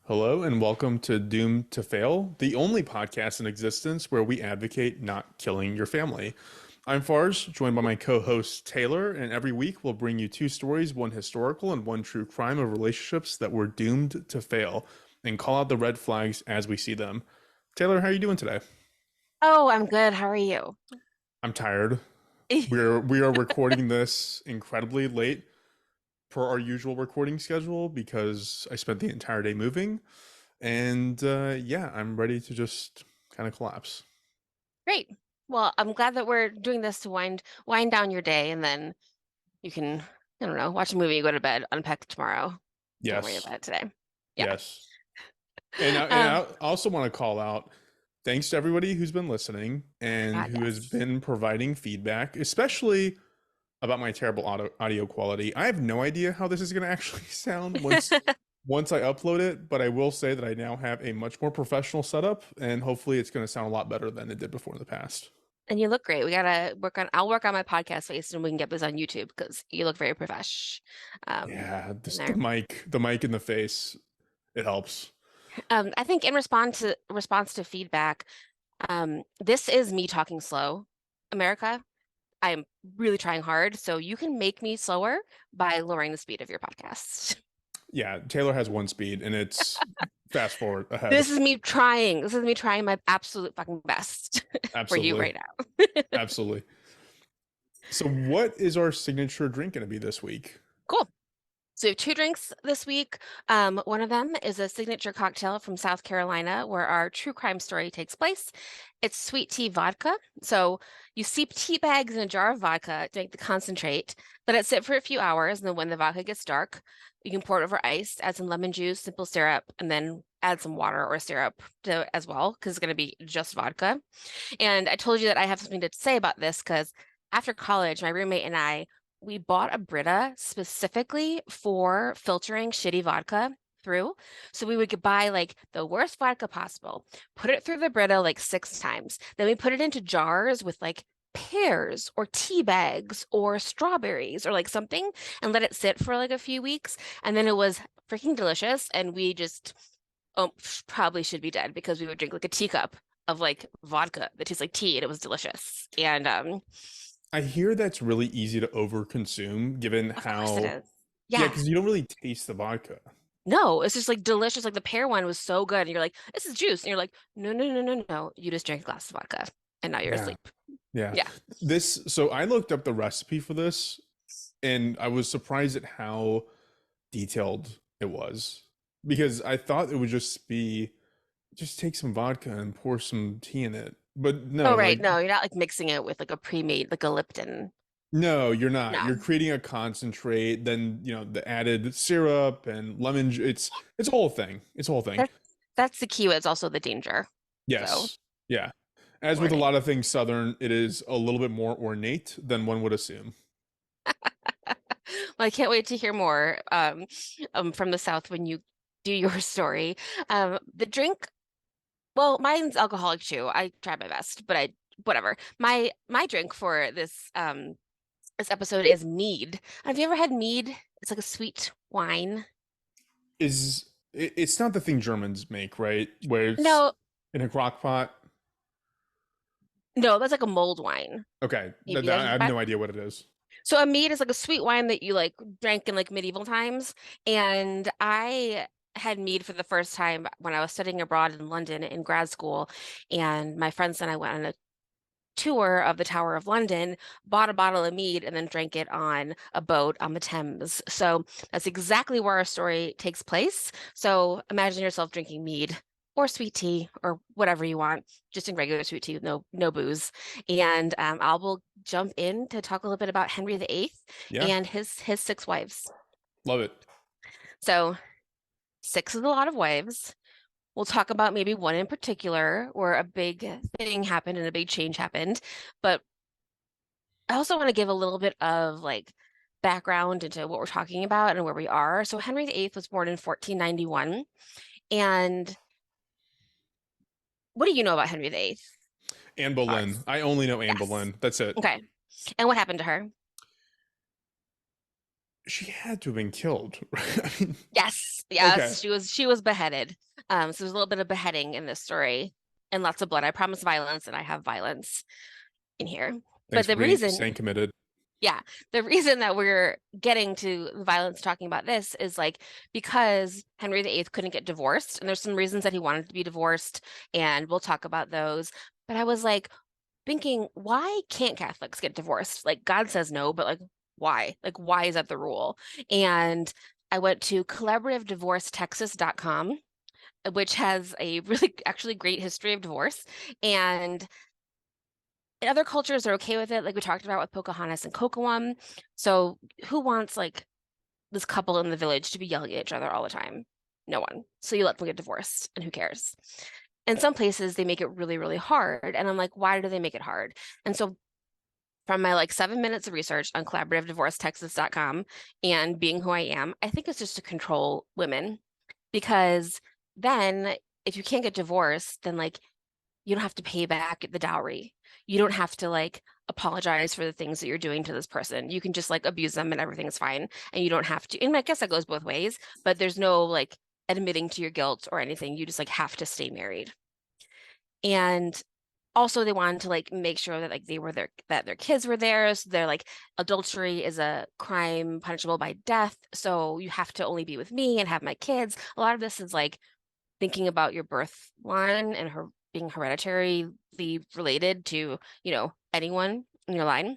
Hello and welcome to Doomed to Fail, the only podcast in existence where we advocate not killing your family. I'm Farz, joined by my co-host Taylor, and every week we'll bring you two stories, one historical and one true crime of relationships that were doomed to fail, and call out the red flags as we see them. Taylor, how are you doing today? Oh, I'm good. How are you? I'm tired. We are recording this incredibly late per our usual recording schedule because I spent the entire day moving. And yeah, I'm ready to just kind of collapse. Great. Well, I'm glad that we're doing this to wind down your day, and then you can, I don't know, watch a movie, go to bed, unpack tomorrow. Don't worry Yes, about it today. Yeah. yes. And Um, I also want to call out thanks to everybody who's been listening and God, who has yes. been providing feedback, especially about my terrible audio quality. I have no idea how this is going to actually sound once I upload it, but I will say that I now have a much more professional setup, and hopefully it's going to sound a lot better than it did before in the past. And you look great. I'll work on my podcast face and we can get this on YouTube because you look very profesh. Yeah, In just there. the mic in the face, it helps. I think in response to feedback, this is me talking slow, America. I am really trying hard, so you can make me slower by lowering the speed of your podcast. Yeah, Taylor has one speed, and it's fast forward ahead. This is me trying. This is me trying my absolute fucking best for you Absolutely, right now. absolutely. So, what is our signature drink going to be this week? Cool. So we have two drinks this week. One of them is a signature cocktail from South Carolina where our true crime story takes place. It's sweet tea vodka. So you steep tea bags in a jar of vodka to make the concentrate, let it sit for a few hours, and then when the vodka gets dark, you can pour it over ice, add some lemon juice, simple syrup, and then add some water or syrup as well, because it's going to be just vodka. And I told you that I have something to say about this because after college, my roommate and I, we bought a Brita specifically for filtering shitty vodka through. So we would buy like the worst vodka possible, put it through the Brita like 6 times. Then we put it into jars with like pears or tea bags or strawberries or like something and let it sit for like a few weeks. And then it was freaking delicious. And we just probably should be dead because we would drink like a teacup of like vodka that tastes like tea and it was delicious. And I hear that's really easy to overconsume, given of course it how, is. yeah, Yeah. because you don't really taste the vodka. No, it's just like delicious. Like the pear one was so good. And you're like, this is juice. And you're like, no, no, no, no, no. You just drank a glass of vodka and now you're Yeah, asleep. yeah. Yeah. So I looked up the recipe for this, and I was surprised at how detailed it was because I thought it would just take some vodka and pour some tea in it. But Oh, no, right. like No, you're not like mixing it with like a pre-made, like a Lipton. no, you're not. You're No, creating a concentrate, then the added syrup and lemon. It's a whole thing. It's a whole thing. that's that's the key. It's also the danger. So Yes. Yeah. As with a warning. lot of things Southern, it is a little bit more ornate than one would assume. Well, I can't wait to hear more from the South when you do your story. The drink, well, mine's alcoholic too. I try my best, but I whatever. My drink for this episode is mead. Have you ever had mead? It's like a sweet wine. It's not the thing Germans make, right? Where it's No, in a crock pot. no, that's like a mulled wine. Okay. Maybe I that's have that. no idea what it is. So a mead is like a sweet wine that you like drank in like medieval times. And I had mead for the first time when I was studying abroad in London in grad school. And my friends and I went on a tour of the Tower of London, bought a bottle of mead, and then drank it on a boat on the Thames. So that's exactly where our story takes place. So imagine yourself drinking mead or sweet tea or whatever you want, just in regular sweet tea with no booze. And I will jump in to talk a little bit about Henry VIII Yeah. and his 6 wives. Love it. So six is a lot of wives. We'll talk about maybe one in particular where a big thing happened and a big change happened. But I also want to give a little bit of like background into what we're talking about and where we are. So Henry VIII was born in 1491. And what do you know about Henry VIII? Anne Boleyn. Ours. I only know Anne Yes. Boleyn. That's it. Okay. And what happened to her? She had to have been killed, right? I mean, Yes, okay. yes, she was beheaded. So there's a little bit of beheading in this story and lots of blood. I promise violence, and I have violence in here. Thanks But for the being reason, staying committed. yeah, the reason that we're getting to the violence talking about this is like because Henry VIII couldn't get divorced, and there's some reasons that he wanted to be divorced, and we'll talk about those. But I was like thinking, why can't Catholics get divorced? Like God says no, but like why? Like why is that the rule? And I went to collaborativedivorcetexas.com, which has a really actually great history of divorce. And in other cultures are okay with it, like we talked about with Pocahontas and Kocoum. So who wants like this couple in the village to be yelling at each other all the time? No one. So you let them get divorced, and who cares? In some places, they make it really, really hard. And I'm like, why do they make it hard? And so from my like 7 minutes of research on collaborativedivorcetexas.com and being who I am, I think it's just to control women because then if you can't get divorced, then like you don't have to pay back the dowry. You don't have to like apologize for the things that you're doing to this person. You can just like abuse them and everything's fine. And you don't have to. And I guess that goes both ways, but there's no like admitting to your guilt or anything. You just like have to stay married. And also they wanted to like make sure that like they were there, that their kids were there. So they're like adultery is a crime punishable by death. So you have to only be with me and have my kids. A lot of this is like thinking about your birth line and her being hereditarily related to, anyone in your line,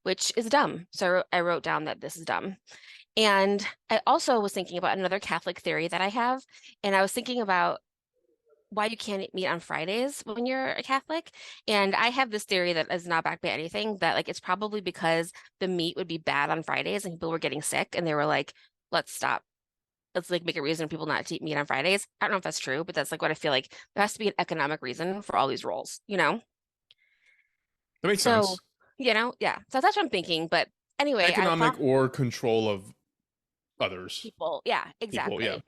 which is dumb. So I wrote down that this is dumb. And I also was thinking about another Catholic theory that I have, and I was thinking about why you can't meet on Fridays when you're a Catholic. And I have this theory that is not backed by anything, that like it's probably because the meat would be bad on Fridays and people were getting sick and they were like, let's stop. Let's like make a reason for people not to eat meat on Fridays. I don't know if that's true, but that's like what I feel like. There has to be an economic reason for all these roles? That makes So, sense. yeah. So that's what I'm thinking. But anyway, I Economic found or control of others. people. Yeah, People, yeah. exactly.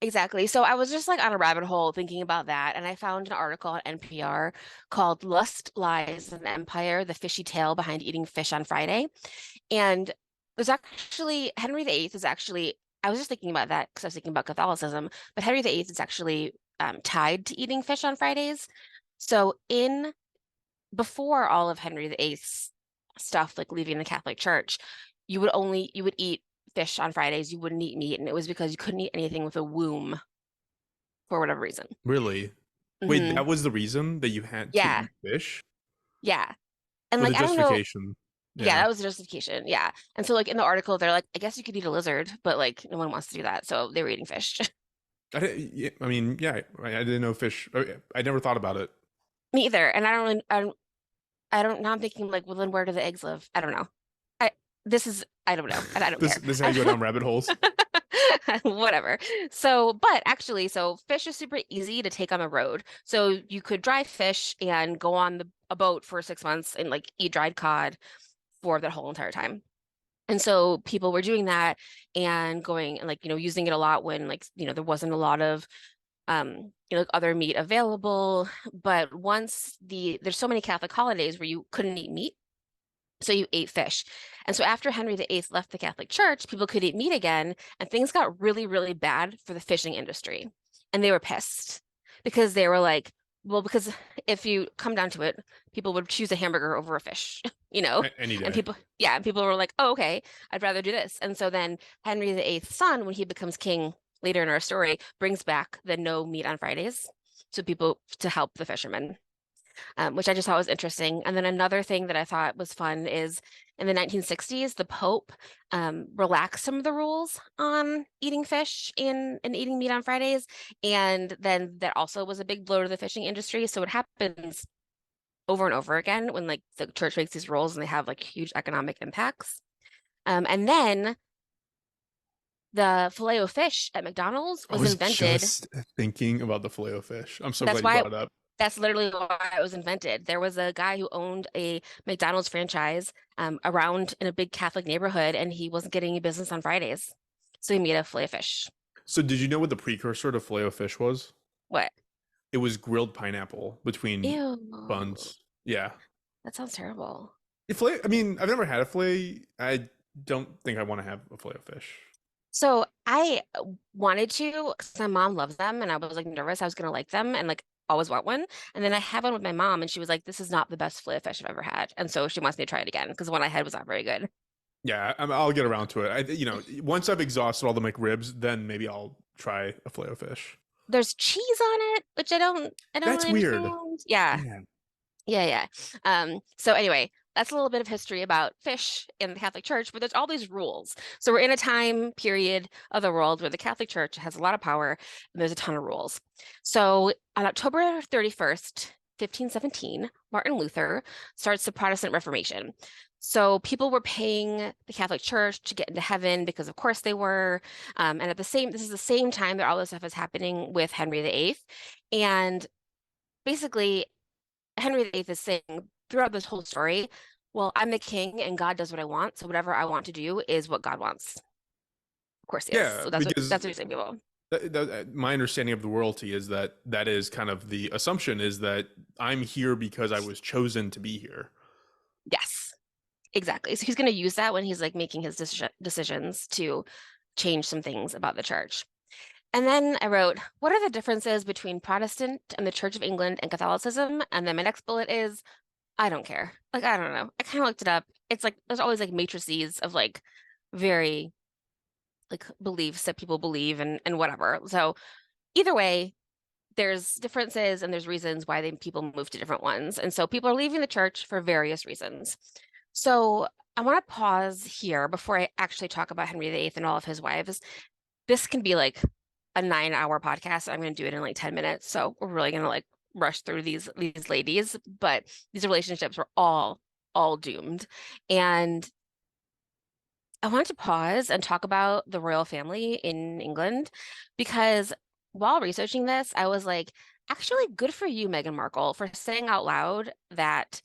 Exactly. So I was just like on a rabbit hole thinking about that, and I found an article on NPR called Lust, Lies, and Empire, The Fishy Tale Behind Eating Fish on Friday. And there's actually Henry VIII is actually, I was just thinking about that because I was thinking about Catholicism, but Henry VIII is actually tied to eating fish on Fridays. So in before all of Henry VIII's stuff, like leaving the Catholic Church, you would eat fish on Fridays, you wouldn't eat meat, and it was because you couldn't eat anything with a womb for whatever reason. Really? Wait, Hmm. that was the reason that you had to Yeah, eat fish? yeah. And With like a I don't know, justification. yeah, Yeah. that was the justification. Yeah. And so like in the article, they're like, I guess you could eat a lizard, but like no one wants to do that. So they were eating fish. Yeah, I mean, yeah, I didn't know fish. I never thought about it. Me either. And I don't now I'm thinking like, well then where do the eggs live? I don't know. I I don't know. And I don't This care. this is how you go down rabbit holes. Whatever. So, but actually, so fish is super easy to take on the road. So you could dry fish and go on a boat for 6 months and like eat dried cod for that whole entire time. And so people were doing that and going and like, using it a lot when like, there wasn't a lot of like other meat available. But once there's so many Catholic holidays where you couldn't eat meat, so you ate fish. And so after Henry VIII left the Catholic Church, people could eat meat again, and things got really, really bad for the fishing industry. And they were pissed because they were like, well, because if you come down to it, people would choose a hamburger over a fish, you know? Any And day. people, yeah, and people were like, oh, okay, I'd rather do this. And so then Henry VIII's son, when he becomes king later in our story, brings back the no meat on Fridays. So people to help the fishermen, which I just thought was interesting. And then another thing that I thought was fun is in the 1960s, the Pope relaxed some of the rules on eating fish and eating meat on Fridays. And then that also was a big blow to the fishing industry. So it happens over and over again when like the church makes these rules and they have like huge economic impacts. And then the filet o fish at McDonald's I was was invented. just thinking about the filet of fish. I'm so That's glad you why brought it up. That's literally why it was invented. There was a guy who owned a McDonald's franchise around in a big Catholic neighborhood, and he wasn't getting any business on Fridays. So he made a filet of fish. So did you know what the precursor to filet of fish was? What? It was grilled pineapple between Ew. buns. Yeah. That sounds terrible. Filet, I mean, I've never had a filet. I don't think I want to have a fillet of fish. So I wanted to, because my mom loves them, and I was like nervous I was gonna like them, and like always want one. And then I had one with my mom, and she was like, "This is not the best fillet of fish I've ever had," and so she wants me to try it again because the one I had was not very good. Yeah, I'll get around to it. Once I've exhausted all the McRibs, then maybe I'll try a fillet of fish. There's cheese on it, which I don't That's really weird. understand. Yeah. Yeah. Yeah. So anyway, that's a little bit of history about fish in the Catholic Church, but there's all these rules. So we're in a time period of the world where the Catholic Church has a lot of power and there's a ton of rules. So on October 31st, 1517, Martin Luther starts the Protestant Reformation. So people were paying the Catholic Church to get into heaven because of course they were. And this is the same time that all this stuff is happening with Henry VIII. And basically Henry VIII is saying throughout this whole story, well, I'm the king and God does what I want, so whatever I want to do is what God wants. Of course he is. Yeah, So because that's what he's saying people. my understanding of the royalty is that is kind of the assumption is that I'm here because I was chosen to be here. Yes, exactly. So he's going to use that when he's like making his decisions to change some things about the church. And then I wrote, what are the differences between Protestant and the Church of England and Catholicism? And then my next bullet is, I don't care. Like, I don't know. I kind of looked it up. It's like there's always like matrices of like very like beliefs that people believe and whatever. So either way, there's differences and there's reasons why people move to different ones. And so people are leaving the church for various reasons. So I want to pause here before I actually talk about Henry VIII and all of his wives. This can be like a 9-hour podcast. I'm going to do it in like 10 minutes. So we're really going to like rush through these ladies, but these relationships were all doomed. And I wanted to pause and talk about the royal family in England because while researching this, I was like, actually, good for you, Meghan Markle, for saying out loud that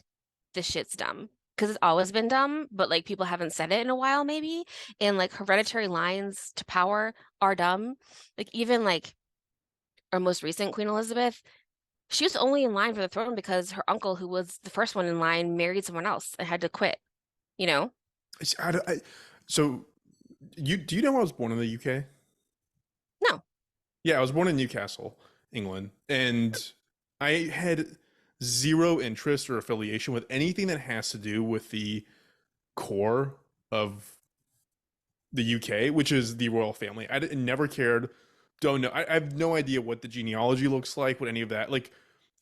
this shit's dumb. Because it's always been dumb, but like people haven't said it in a while, maybe. And like hereditary lines to power are dumb. Like even like our most recent Queen Elizabeth, she was only in line for the throne because her uncle, who was the first one in line, married someone else and had to quit, you know? So do you know I was born in the UK? No. Yeah, I was born in Newcastle, England, and I had zero interest or affiliation with anything that has to do with the core of the UK, which is the royal family. Never cared. Don't know. I have no idea what the genealogy looks like, what any of that, like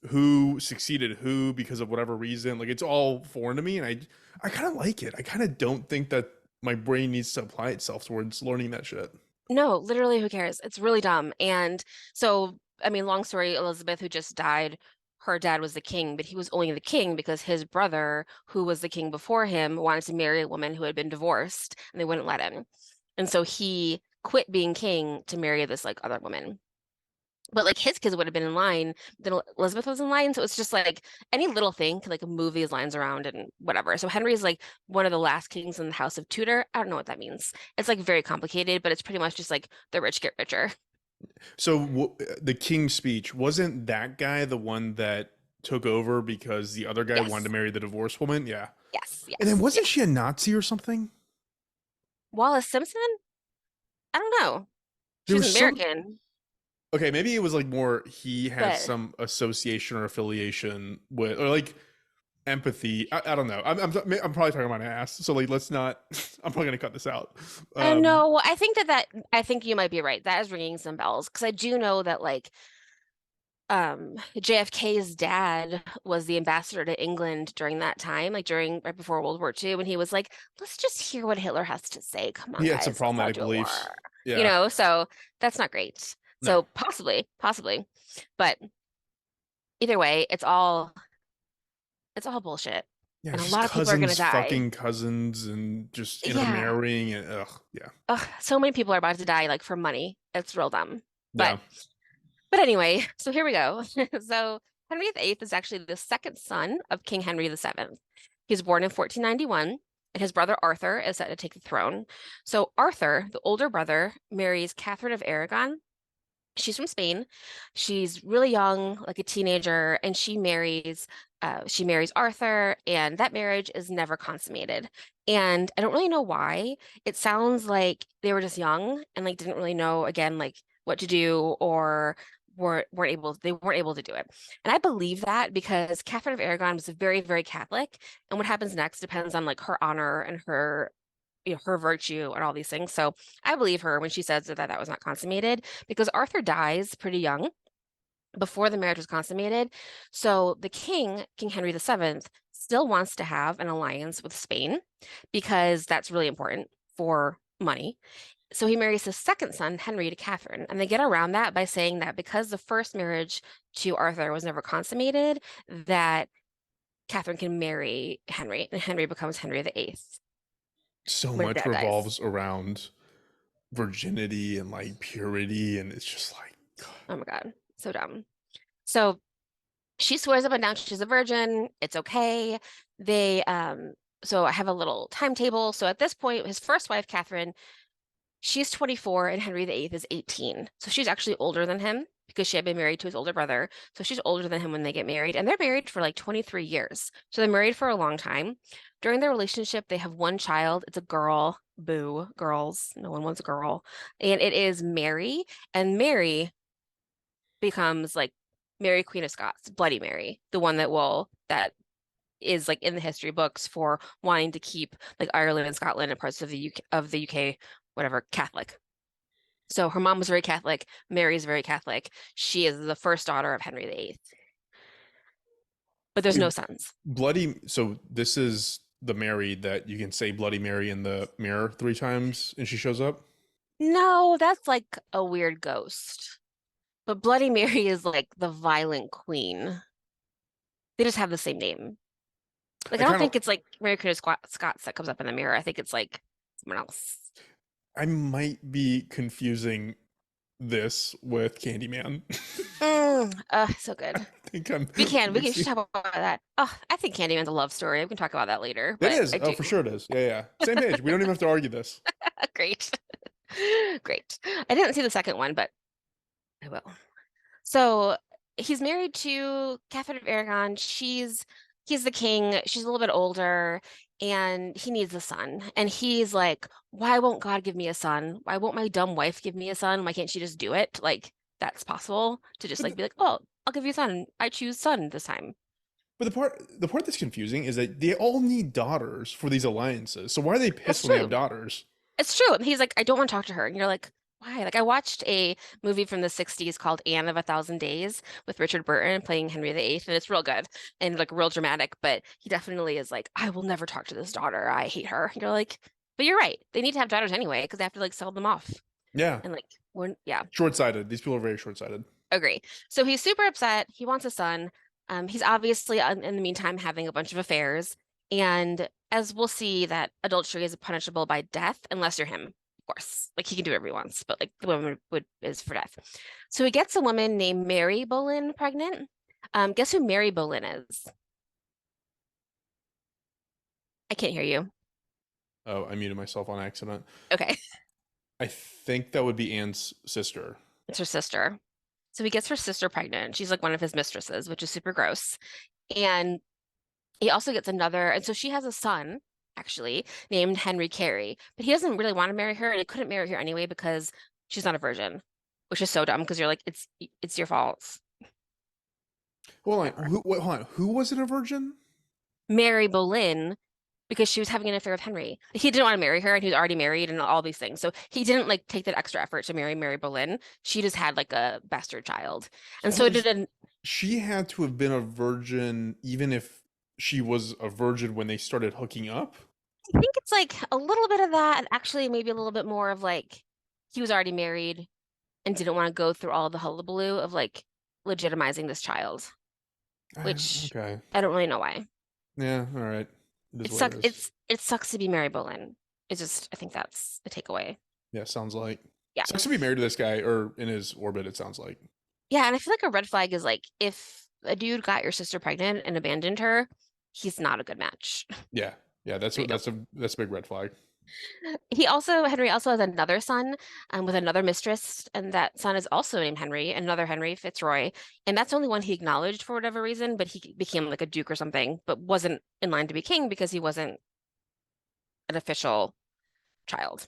who succeeded who because of whatever reason. Like it's all foreign to me, and I kind of like it. I kind of don't think that my brain needs to apply itself towards learning that shit. No, literally, who cares? It's really dumb. And so, I mean, long story, Elizabeth, who just died, her dad was the king, but he was only the king because his brother, who was the king before him, wanted to marry a woman who had been divorced, and they wouldn't let him. And so he quit being king to marry this like other woman. But like his kids would have been in line, then Elizabeth was in line. So it's just like any little thing can like move these lines around and whatever. So Henry's like one of the last kings in the House of Tudor. I don't know what that means. It's like very complicated, but it's pretty much just like the rich get richer. So the King's Speech, wasn't that guy the one that took over because the other guy wanted to Yes. marry the divorced woman? Yeah. Yes. And then Yes. wasn't she a Yes. Nazi or something? Wallace Simpson? I don't know. There She's was some. American, Okay, maybe it was like more he had but some association or affiliation with, or like empathy. I don't know. I'm probably talking about an ass. So like, let's not. I'm probably gonna cut this out. Um, no, I think I think you might be right. That is ringing some bells because I do know that like JFK's dad was the ambassador to England during that time, like during right before World War II, and he was like, let's just hear what Hitler has to say. Come on, he had some guys, let's not problematic do a war. beliefs. Yeah. So that's not great. No. So possibly. But either way, it's all bullshit. Yeah, And it's a just lot of people are gonna cousins die. fucking cousins and just Yeah. intermarrying and ugh, yeah. Ugh, so many people are about to die like for money. It's real dumb. But Yeah. But anyway, so here we go. So Henry VIII is actually the second son of King Henry VII. He was born in 1491, and his brother Arthur is set to take the throne. So Arthur, the older brother, marries Catherine of Aragon. She's from Spain. She's really young, like a teenager, and she marries She marries Arthur, and that marriage is never consummated. And I don't really know why. It sounds like they were just young and like didn't really know again like what to do or weren't able to do it. And I believe that because Catherine of Aragon was very, very Catholic, and what happens next depends on like her honor and her her virtue and all these things. So I believe her when she says that was not consummated because Arthur dies pretty young before the marriage was consummated. So the king, King Henry VII, still wants to have an alliance with Spain because that's really important for money. So he marries his second son, Henry, to Catherine. And they get around that by saying that because the first marriage to Arthur was never consummated, that Catherine can marry Henry, and Henry becomes Henry VIII So when much dad dies. revolves around virginity and like purity, and it's just like Oh my God, so dumb. So she swears up and down she's a virgin. It's okay. So I have a little timetable. So at this point, his first wife, Catherine, she's 24 and Henry VIII is 18. So she's actually older than him because she had been married to his older brother. So she's older than him when they get married. And they're married for like 23 years. So they're married for a long time. During their relationship, they have one child. It's a girl. Boo, girls. No one wants a girl. And it is Mary. And Mary becomes like Mary, Queen of Scots, Bloody Mary, the one that is like in the history books for wanting to keep like Ireland and Scotland and parts of the UK, whatever, Catholic. So her mom was very Catholic. Mary's very Catholic. She is the first daughter of Henry VIII, but there's wait, no sons. Bloody. So this is the Mary that you can say Bloody Mary in the mirror 3 times and she shows up. No, that's like a weird ghost. But Bloody Mary is like the violent queen. They just have the same name. Like I I don't kind of, think it's like Mary Queen of Scots that comes up in the mirror. I think it's like someone else. I might be confusing this with Candyman. So I good. think I'm We can mixing. talk about that. Oh, I think Candyman's a love story. We can talk about that later, It but is. I Oh, do. for sure it is. Yeah, yeah. Same page. We don't even have to argue this. Great. Great. I didn't see the second one, but I will. So he's married to Catherine of Aragon. He's the king. She's a little bit older, and he needs a son. And he's like, why won't God give me a son? Why won't my dumb wife give me a son? Why can't she just do it? Like, that's possible to just But like the, be like, oh, I'll give you a son. I choose son this time. but the part that's confusing is that they all need daughters for these alliances. So why are they That's pissed when they have true. daughters? It's true. And he's like, I don't want to talk to her. And you're like, why? Like, I watched a movie from the 60s called Anne of a Thousand Days with Richard Burton playing Henry VIII, and it's real good and like real dramatic. But he definitely is like, I will never talk to this daughter. I hate her. And you're like, but you're right. They need to have daughters anyway because they have to like sell them off. Yeah. And like, yeah, Short-sighted. These people are very short-sighted. agree. So he's super upset. He wants a son. He's obviously in the meantime having a bunch of affairs. And as we'll see, that adultery is punishable by death unless you're him, of course. Like he can do whatever he wants, but like the woman would is for death. So he gets a woman named Mary Boleyn pregnant. Guess who Mary Boleyn is? I can't hear you. Oh, I muted myself on accident. Okay, I think that would be Anne's sister. it's her sister. So he gets her sister pregnant. She's like one of his mistresses, which is super gross. And he also gets another, and so she has a son, actually, named Henry Carey, but he doesn't really want to marry her, and he couldn't marry her anyway because she's not a virgin, which is so dumb because you're like, it's your fault. Hold on. Whatever. Hold on. Who wasn't a virgin? Mary Boleyn, because she was having an affair with Henry. He didn't want to marry her, and he was already married and all these things. So he didn't like take that extra effort to marry Mary Boleyn. She just had like a bastard child. And so Hold it on. didn't She had to have been a virgin even if she was a virgin when they started hooking up. I think it's like a little bit of that, and actually maybe a little bit more of like he was already married and didn't want to go through all the hullabaloo of like legitimizing this child, which Okay. I don't really know why. Yeah. All right. It is It what it sucks. is. It sucks to be Mary Boleyn. It's just I think that's the takeaway. Yeah. Sounds like. Yeah. Sucks to be married to this guy or in his orbit. It sounds like. Yeah, and I feel like a red flag is like if a dude got your sister pregnant and abandoned her, he's not a good match Yeah. Yeah. for you. That's a big red flag. Henry also has another son with another mistress, and that son is also named Henry, another Henry Fitzroy. And that's the only one he acknowledged for whatever reason, but he became like a duke or something, but wasn't in line to be king because he wasn't an official child.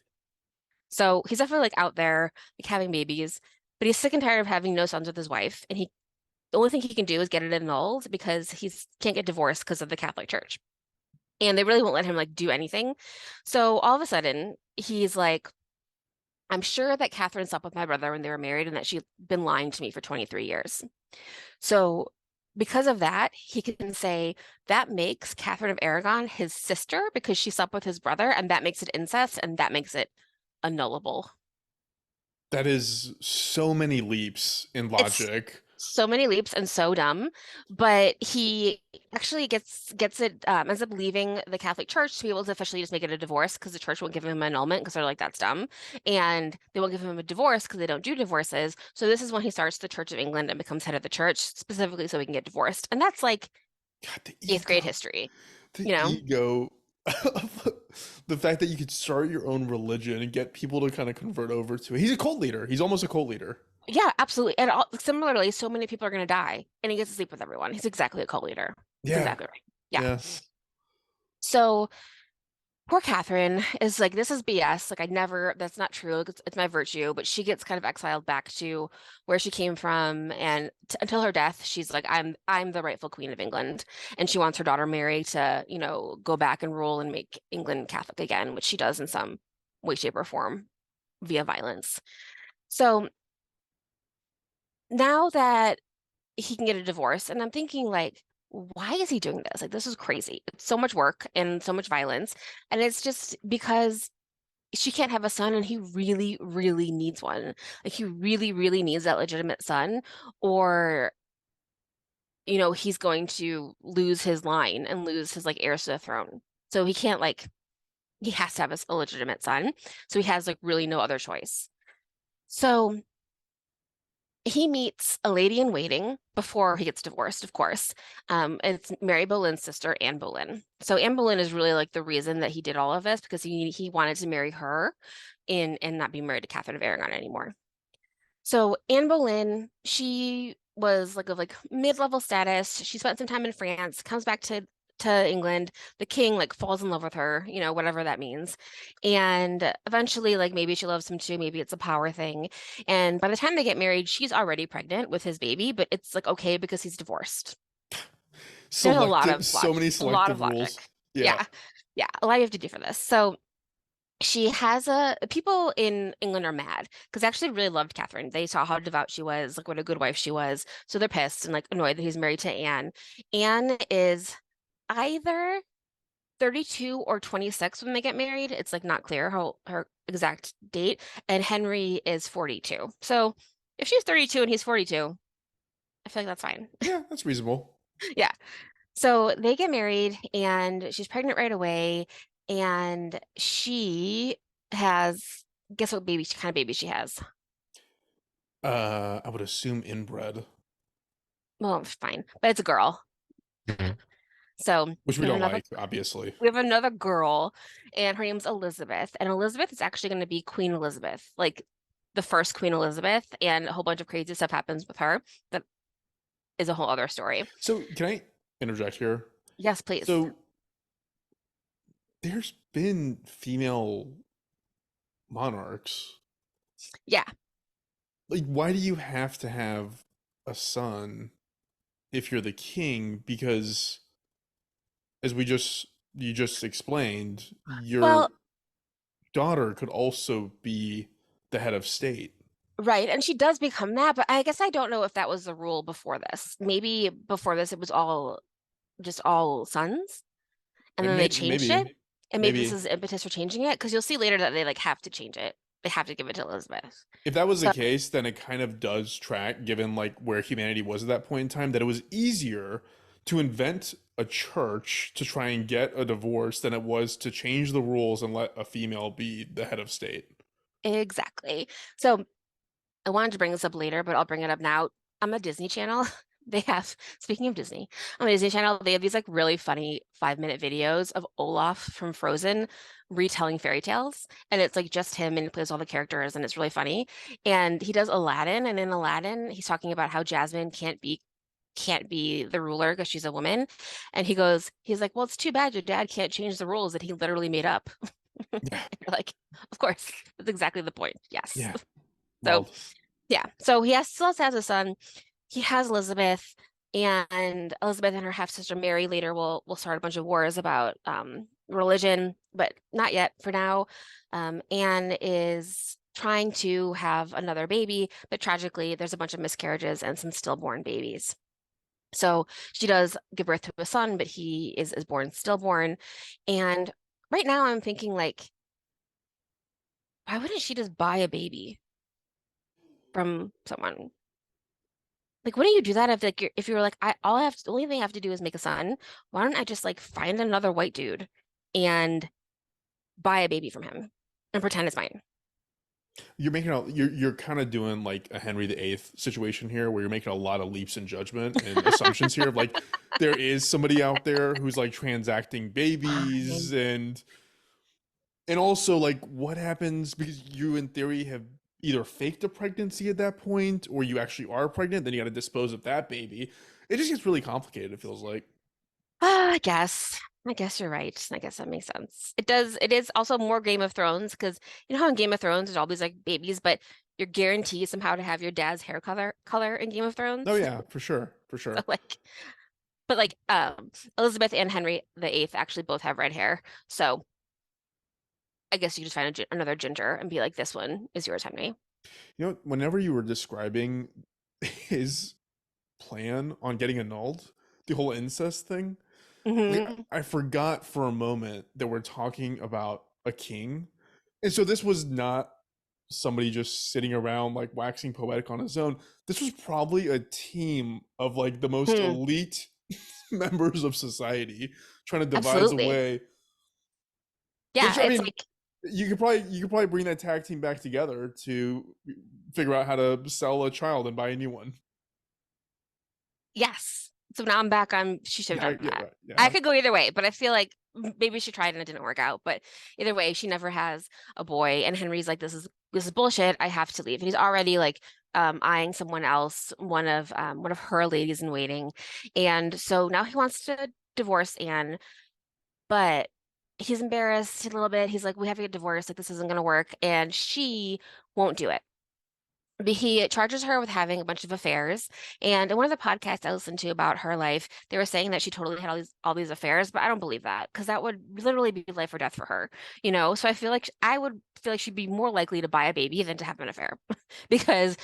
So he's definitely like out there, like having babies, but he's sick and tired of having no sons with his wife, and he the only thing he can do is get it annulled because he's can't get divorced because of the Catholic Church. And they really won't let him like do anything. So all of a sudden, he's like, I'm sure that Catherine slept with my brother when they were married and that she'd been lying to me for 23 years. So because of that, he can say that makes Catherine of Aragon his sister because she slept with his brother, and that makes it incest, and that makes it annullable. That is so many leaps in It's logic. so many leaps and so dumb, but he actually gets it ends up leaving the Catholic Church to be able to officially just make it a divorce because the church won't give him an annulment because they're like that's dumb, and they won't give him a divorce because they don't do divorces. So this is when he starts the Church of England and becomes head of the church specifically so he can get divorced, and that's like God, the eighth grade ego. history, The you know? ego. The fact that you could start your own religion and get people to kind of convert over to it. He's a cult leader. He's almost a cult leader. Yeah, absolutely. And similarly, so many people are going to die, and he gets to sleep with everyone. He's exactly a cult leader. That's Yeah. exactly right. Yeah. Yeah. So poor Catherine is like, this is BS. Like, that's not true. Like, it's my virtue. But she gets kind of exiled back to where she came from. And t until her death, she's like, I'm the rightful queen of England. And she wants her daughter Mary to, go back and rule and make England Catholic again, which she does in some way, shape, or form via violence. So now that he can get a divorce, and I'm thinking, like, why is he doing this? Like, this is crazy. It's so much work and so much violence. And it's just because she can't have a son and he really, really needs one. Like he really, really needs that legitimate son, or he's going to lose his line and lose his like heirs to the throne. So he can't like he has to have a legitimate son. So he has like really no other choice. So he meets a lady in waiting before he gets divorced, of course. It's Mary Boleyn's sister, Anne Boleyn. So Anne Boleyn is really like the reason that he did all of this because he wanted to marry her and not be married to Catherine of Aragon anymore. So Anne Boleyn, she was like of like mid-level status. She spent some time in France, comes back to England. The king like falls in love with her, whatever that means. And eventually, like maybe she loves him too, maybe it's a power thing. And by the time they get married, she's already pregnant with his baby, but it's like okay because he's divorced. There's a lot Selective, of so logic, many a lot selective of logic. rules. Yeah. Yeah. Yeah, a lot you have to do for this. So she has people in England are mad because they actually really loved Catherine. They saw how devout she was, like what a good wife she was. So they're pissed and like annoyed that he's married to Anne. Anne is either 32 or 26 when they get married. It's like not clear how her exact date. And Henry is 42. So if she's 32 and he's 42, I feel like that's fine. Yeah, that's reasonable. Yeah. So they get married and she's pregnant right away. And she has, guess what kind of baby she has? I would assume inbred, Well, fine, but it's a girl. So which we we have don't another like, obviously. we have another girl, and her name's Elizabeth. And Elizabeth is actually going to be Queen Elizabeth, like the first Queen Elizabeth, and a whole bunch of crazy stuff happens with her. That is a whole other story. So, can I interject here? Yes, please. So, there's been female monarchs. Yeah. Like, why do you have to have a son if you're the king? Because, as you just explained, your Well, daughter could also be the head of state. right. And she does become that, but I guess I don't know if that was the rule before this. Maybe before this, it was all sons, and then they changed it. Maybe, And maybe this maybe is the impetus for changing it because you'll see later that they like have to change it. They have to give it to Elizabeth. if that was the So case, then it kind of does track, given like where humanity was at that point in time, that it was easier to invent a church to try and get a divorce than it was to change the rules and let a female be the head of state. exactly. So I wanted to bring this up later, but I'll bring it up now. I'm a Disney Channel they have, speaking of Disney, on the Disney Channel, they have these like really funny 5-minute videos of Olaf from Frozen retelling fairy tales. And it's like just him and he plays all the characters and it's really funny. And he does Aladdin, and in Aladdin, he's talking about how Jasmine can't be the ruler because she's a woman. And he's like, well, it's too bad your dad can't change the rules that he literally made up. Yeah. You're like, of course, that's exactly the point. Yes. Yeah. So Wild. yeah. So still has a son. He has Elizabeth, and Elizabeth and her half sister Mary later will start a bunch of wars about religion, but not yet for now. Anne is trying to have another baby, but tragically, there's a bunch of miscarriages and some stillborn babies. So she does give birth to a son, but he is born stillborn. And right now, I'm thinking like, why wouldn't she just buy a baby from someone? Like, wouldn't you do that if like if you were like, the only thing I have to do is make a son. Why don't I just like find another white dude and buy a baby from him and pretend it's mine? You're kind of doing like a Henry VIII situation here where you're making a lot of leaps in judgment and assumptions here of like there is somebody out there who's like transacting babies and also like what happens because you in theory have either faked a pregnancy at that point or you actually are pregnant, then you got to dispose of that baby. It just gets really complicated, it feels like. I guess. I guess you're right. I guess that makes sense. It does. It is also more Game of Thrones because you know how in Game of Thrones there's always like babies, but you're guaranteed somehow to have your dad's hair color in Game of Oh Thrones. yeah, for sure, for So sure. like, but like Elizabeth and Henry VIII actually both have red hair. So I guess you just find another ginger and be like, this one is yours, Henry. You know, whenever you were describing his plan on getting annulled, the whole incest thing, like Hmm. I forgot for a moment that we're talking about a king. And so this was not somebody just sitting around like waxing poetic on his own. This was probably a team of like the most Hmm. elite members of society trying to devise a Absolutely. way. Yeah, Which I it's mean, like you could probably bring that tag team back together to figure out how to sell a child and buy a new one. yes. So now I'm back on she should Yeah, have done yeah, that. right. I Yeah. could go either way, but I feel like maybe she tried and it didn't work out. But either way, she never has a boy. And Henry's like, this is bullshit. I have to leave. And he's already like eyeing someone else, one of her ladies in waiting. And so now he wants to divorce Anne, but he's embarrassed a little bit. He's like, we have to get divorced, like this isn't gonna work. And she won't do it. But he charges her with having a bunch of affairs. And in one of the podcasts I listened to about her life, they were saying that she totally had all these affairs, but I don't believe that because that would literally be life or death for her, you know? So I would feel like she'd be more likely to buy a baby than to have an affair because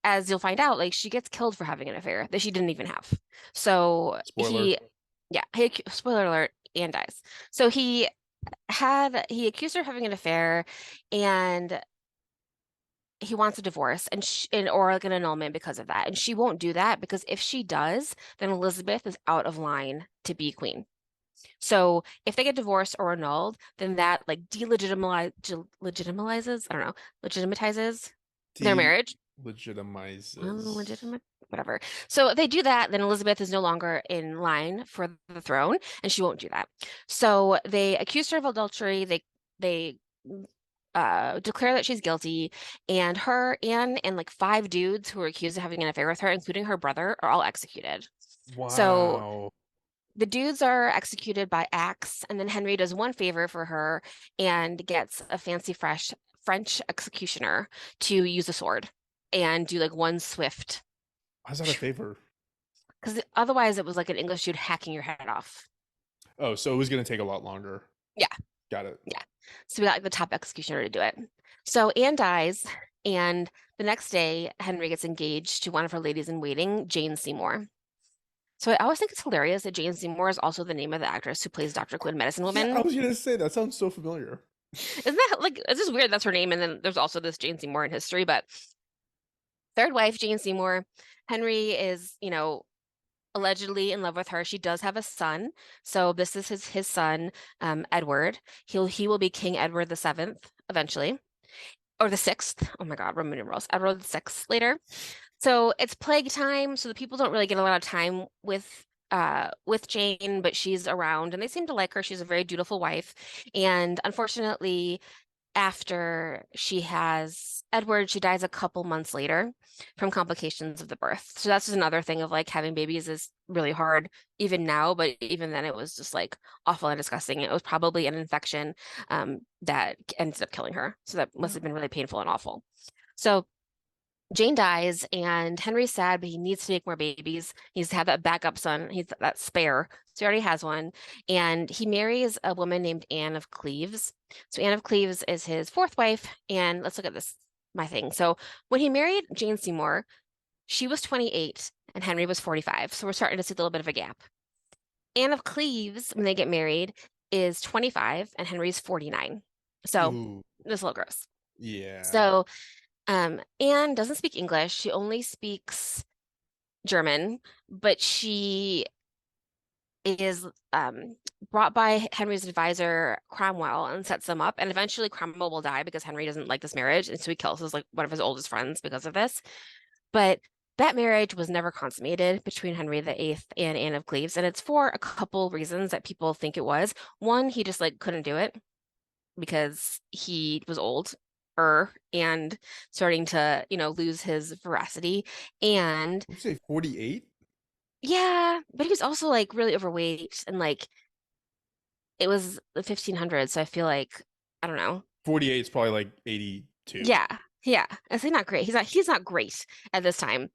as you'll find out, like she gets killed for having an affair that she didn't even have. So Spoiler. yeah, spoiler alert, and dies. So he accused her of having an affair and he wants a divorce or like an annulment because of that. And she won't do that because if she does, then Elizabeth is out of line to be queen. So if they get divorced or annulled, then that like legitimizes, I don't know, legitimizes their marriage. Delegitimizes. Legitimate, whatever. So if they do that, then Elizabeth is no longer in line for the throne, and she won't do that. So they accuse her of adultery. They declare that she's guilty, and her and like 5 dudes who are accused of having an affair with her, including her brother, are all executed. So Wow. the dudes are executed by axe, and then Henry does one favor for her and gets a fancy fresh French executioner to use a sword and do like one swift, How's that a favor? because otherwise it was like an English dude hacking your head off. Oh, so it was gonna take a lot longer. Yeah, Got it. yeah. So we got like the top executioner to do it. So Anne dies, and the next day Henry gets engaged to one of her ladies in waiting, Jane Seymour. So I always think it's hilarious that Jane Seymour is also the name of the actress who plays Dr. Quinn, Medicine Yeah, I Woman. was gonna say that sounds so familiar. Isn't that like it's just weird that's her name? And then there's also this Jane Seymour in history, but third wife, Jane Seymour. Henry is, allegedly in love with her. She does have a son. So this is his son, Edward. He will be King Edward the Seventh eventually. Or the sixth. Oh my God, Roman numerals. Edward the Sixth later. So it's plague time, so the people don't really get a lot of time with Jane, but she's around and they seem to like her. She's a very dutiful wife. And unfortunately, after she has Edward, she dies a couple months later from complications of the birth. So that's just another thing of like having babies is really hard even now, but even then it was just like awful and disgusting. It was probably an infection that ended up killing her. So that must have been really painful and awful. So Jane dies, and Henry's sad, but he needs to make more babies. He needs to have that backup son. He's that spare. So he already has one. And he marries a woman named Anne of Cleves. So Anne of Cleves is his fourth wife. And let's look at this, my thing. So when he married Jane Seymour, she was 28 and Henry was 45. So we're starting to see a little bit of a gap. Anne of Cleves, when they get married, is 25 and Henry's 49. So Ooh, this is a little gross. yeah. So Anne doesn't speak English. She only speaks German, but she is brought by Henry's advisor Cromwell and sets them up. And eventually Cromwell will die because Henry doesn't like this marriage, and so he kills his like one of his oldest friends because of this. But that marriage was never consummated between Henry VIII and Anne of Cleves, and it's for a couple reasons that people think it was. One, he just like couldn't do it because he was old and starting to, lose his veracity. And Would you say 48? yeah, but he was also like really overweight and like it was the 1500s, so I feel like I don't know. 48 is probably like 82. Yeah. Yeah. I say not great. He's not great at this time.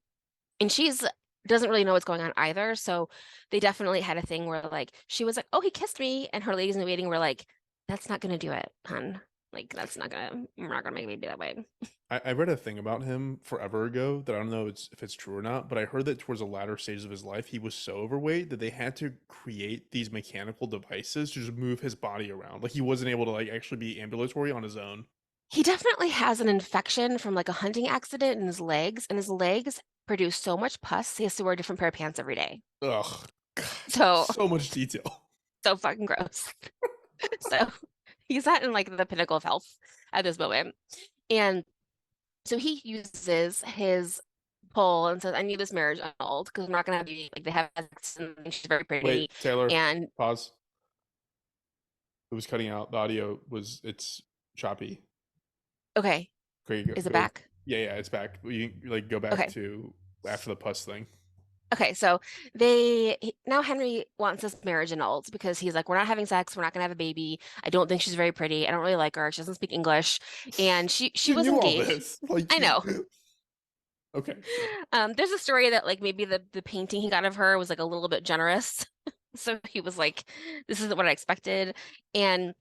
And she's doesn't really know what's going on either. So they definitely had a thing where like she was like, "Oh, he kissed me," and her ladies in waiting were like, "That's not gonna do it, hun. Like we're not gonna make a baby that way." I read a thing about him forever ago that I don't know if it's true or not, but I heard that towards the latter stages of his life, he was so overweight that they had to create these mechanical devices to just move his body around. Like he wasn't able to like actually be ambulatory on his own. He definitely has an infection from like a hunting accident in his legs, and his legs produce so much pus, he has to wear a different pair of pants every day. Ugh, God, So, so much detail. so fucking gross. So he's not in like the pinnacle of health at this moment. And so he uses his pull and says, I need this marriage annulled because I'm not gonna be like they have sex and she's very pretty. Wait, Taylor, And pause. It was cutting out. The audio was it's choppy. okay, Okay, is it go. back? Yeah, it's back. You like go back Okay. to after the pus thing. Okay, so now Henry wants this marriage annulled because he's like, we're not having sex, we're not gonna have a baby. I don't think she's very pretty. I don't really like her. She doesn't speak English, and she You was knew all engaged. this. Like, I know. okay. There's a story that like maybe the painting he got of her was like a little bit generous, so he was like, this isn't what I expected, and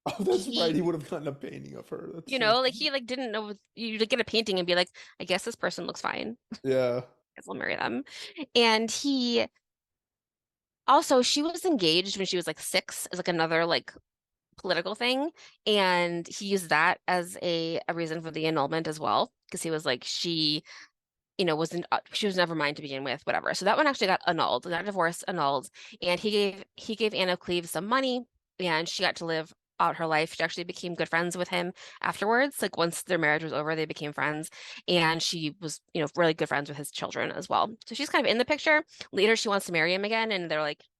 Oh, that's right. he, He would have gotten a painting of her. That's you so know, like funny. he like didn't know you to get a painting and be like, I guess this person looks fine. Yeah. Guess I'll marry them, and he. Also, she was engaged when she was like 6 as like another like political thing, and he used that as a reason for the annulment as well because he was like wasn't she was never mine to begin with, whatever. So that one actually got annulled, got divorced, annulled, and he gave Anne of Cleves some money, and she got to live out her life. She actually became good friends with him afterwards. Like once their marriage was over, they became friends, and she was really good friends with his children as well. So she's kind of in the picture. Later, she wants to marry him again, and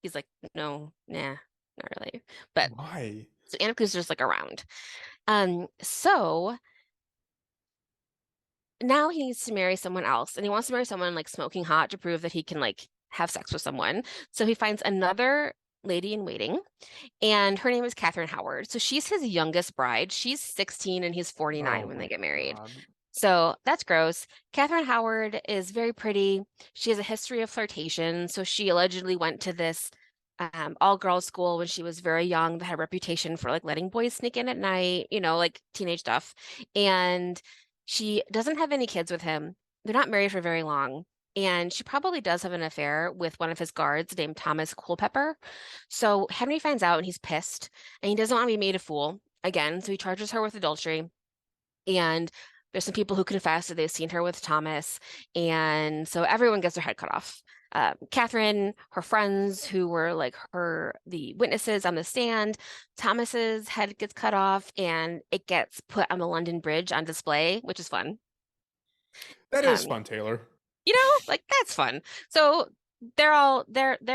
he's like, no, nah, not really. But Why? so Anne of Cleves is just like around. So now he needs to marry someone else, and he wants to marry someone like smoking hot to prove that he can like have sex with someone. So he finds another lady in waiting, and her name is Catherine Howard. So she's his youngest bride. She's 16 and he's 49 Oh when they my get married. God. So that's gross. Catherine Howard is very pretty. She has a history of flirtation. So she allegedly went to this all-girls school when she was very young that had a reputation for like letting boys sneak in at night, like teenage stuff. And she doesn't have any kids with him. They're not married for very long. And she probably does have an affair with one of his guards named Thomas Culpepper. So Henry finds out and he's pissed and he doesn't want to be made a fool again. So he charges her with adultery. And there's some people who confess that they've seen her with Thomas. And so everyone gets their head cut off. Catherine, her friends who were like the witnesses on the stand, Thomas's head gets cut off and it gets put on the London Bridge on display, which is fun. That is Um, fun, Taylor. Like that's fun. So they're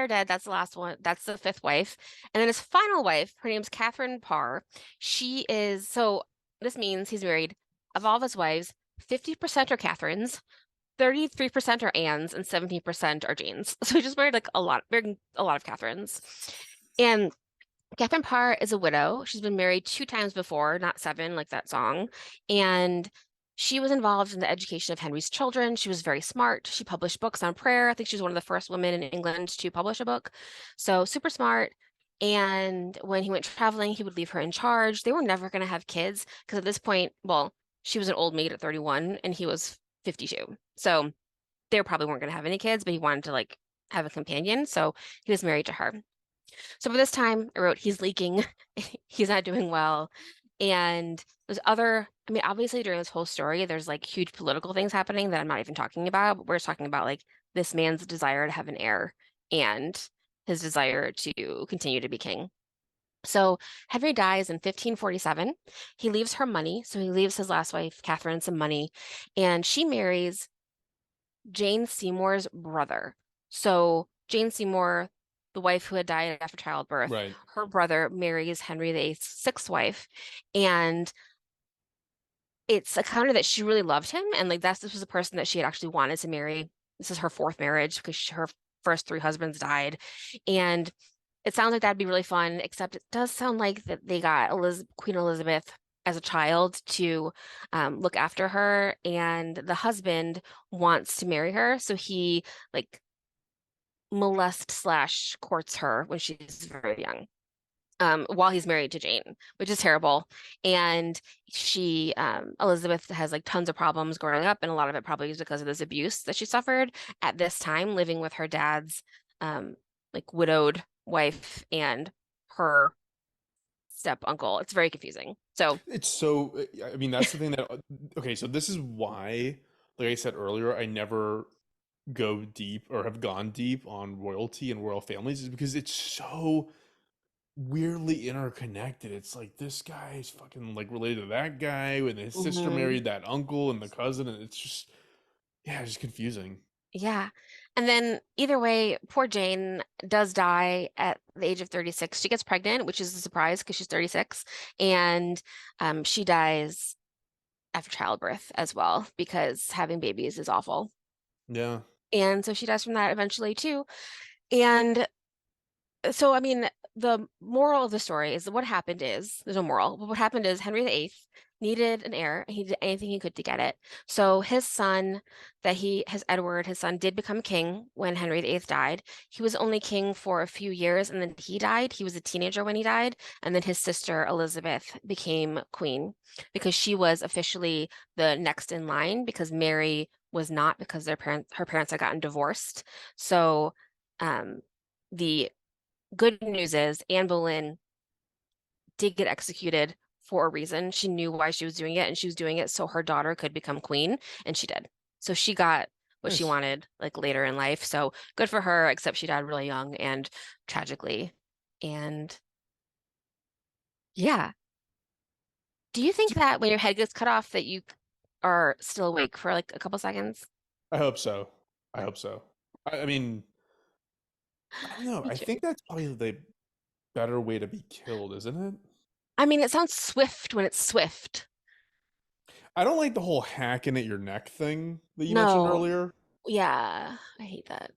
dead. That's the last one. That's the fifth wife. And then his final wife, her name's Catherine Parr. She is so this means he's married of all of his wives, 50% are Catherines, 33% are Annes, and 17% are Janes. So he just married a lot of Catherines. And Catherine Parr is a widow. She's been married two times before, not seven, like that song. And she was involved in the education of Henry's children. She was very smart. She published books on prayer. I think she was one of the first women in England to publish a book. So super smart. And when he went traveling, he would leave her in charge. They were never going to have kids because at this point, well, she was an old maid at 31 and he was 52. So they probably weren't going to have any kids, but he wanted to like have a companion. So he was married to her. So by this time, I wrote, he's leaking, he's not doing well. And there's obviously during this whole story, there's like huge political things happening that I'm not even talking about, but we're just talking about like this man's desire to have an heir and his desire to continue to be king. So Henry dies in 1547. He leaves her money. So he leaves his last wife, Catherine, some money, and she marries Jane Seymour's brother. So Jane Seymour, the wife who had died after childbirth, Right. her brother marries Henry VIII's sixth wife, and it's accounted that she really loved him, and like this was a person that she had actually wanted to marry. This is her fourth marriage because her first three husbands died, and it sounds like that'd be really fun. Except it does sound like that they got Queen Elizabeth as a child to look after her, and the husband wants to marry her, so he like molest slash courts her when she's very young. While he's married to Jane, which is terrible. And Elizabeth has like tons of problems growing up, and a lot of it probably is because of this abuse that she suffered at this time, living with her dad's like widowed wife and her step uncle. It's very confusing. So, It's so, I mean, that's the thing that, okay, so this is why, like I said earlier, I never go deep or have gone deep on royalty and royal families, is because it's so weirdly interconnected. It's like this guy is fucking like related to that guy, and his sister mhm. married that uncle and the cousin, and it's just, yeah, it's just confusing. Yeah. And then either way, poor Jane does die at the age of 36. She gets pregnant, which is a surprise because she's 36, and she dies after childbirth as well because having babies is awful. Yeah. And so she dies from that eventually too. And so, I mean, the moral of the story is that what happened is there's no moral, but what happened is Henry VIII needed an heir, and he did anything he could to get it. So his son, his Edward, his son did become king when Henry VIII died. He was only king for a few years, and then he died. He was a teenager when he died, and then his sister Elizabeth became queen because she was officially the next in line because Mary was not because her parents had gotten divorced. So, um, the good news is Anne Boleyn did get executed for a reason. She knew why she was doing it, and she was doing it so her daughter could become queen, and she did. So she got what she Nice. wanted like later in life. So good for her, except she died really young and tragically. And yeah. Do you think that when your head gets cut off that you are still awake for like a couple seconds? I hope so. I hope so. I mean, I don't know. Me I too. think that's probably the better way to be killed, isn't it? I mean, it sounds swift when it's swift. I don't like the whole hacking at your neck thing that you mentioned No, earlier. yeah, I hate that.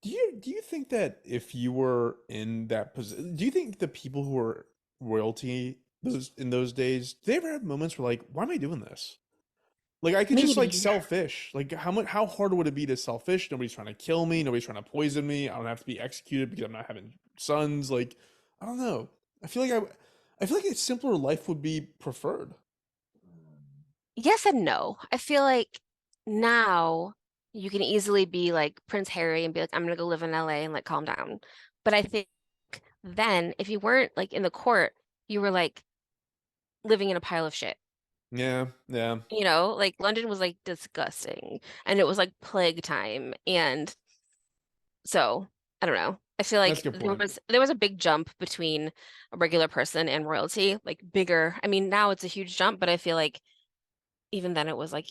Do you think that if you were in that position, do you think the people who were royalty those in those days, do they ever have moments where like, why am I doing this? Like I could just like Maybe. sell fish. Like how hard would it be to sell fish? Nobody's trying to kill me, nobody's trying to poison me. I don't have to be executed because I'm not having sons. Like, I don't know. I feel like a simpler life would be preferred. Yes and no. I feel like now you can easily be like Prince Harry and be like, I'm gonna go live in LA and like calm down. But I think then if you weren't like in the court, you were like living in a pile of shit. Yeah, yeah. Like London was like disgusting and it was like plague time. And so I don't know. I feel That's like a good point. there was a big jump between a regular person and royalty, like bigger. I mean, now it's a huge jump, but I feel like even then it was like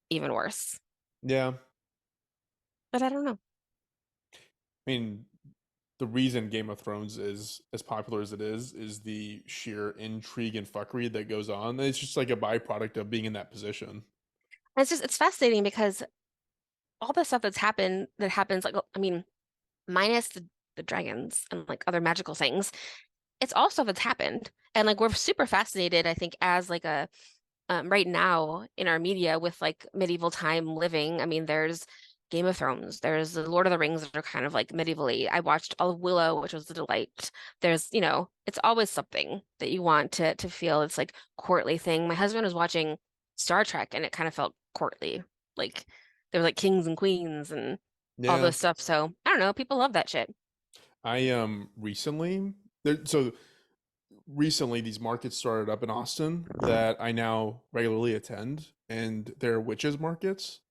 even worse. Yeah. but I don't know. I mean, the reason Game of Thrones is as popular as it is the sheer intrigue and fuckery that goes on. It's just like a byproduct of being in that position. And it's fascinating because all the stuff that happens like I mean, minus the dragons and like other magical things, it's all stuff that's happened. And like we're super fascinated, I think, as like a right now in our media with like medieval time living. I mean, there's Game of Thrones, there's the Lord of the Rings that are kind of like medievally. I watched all of Willow, which was a delight. There's, it's always something that you want to feel it's like courtly thing. My husband was watching Star Trek and it kind of felt courtly. Like there were like kings and queens and all Yeah. those stuff. So I don't know, people love that shit. I recently so recently these markets started up in Austin that I now regularly attend, and they're witches markets,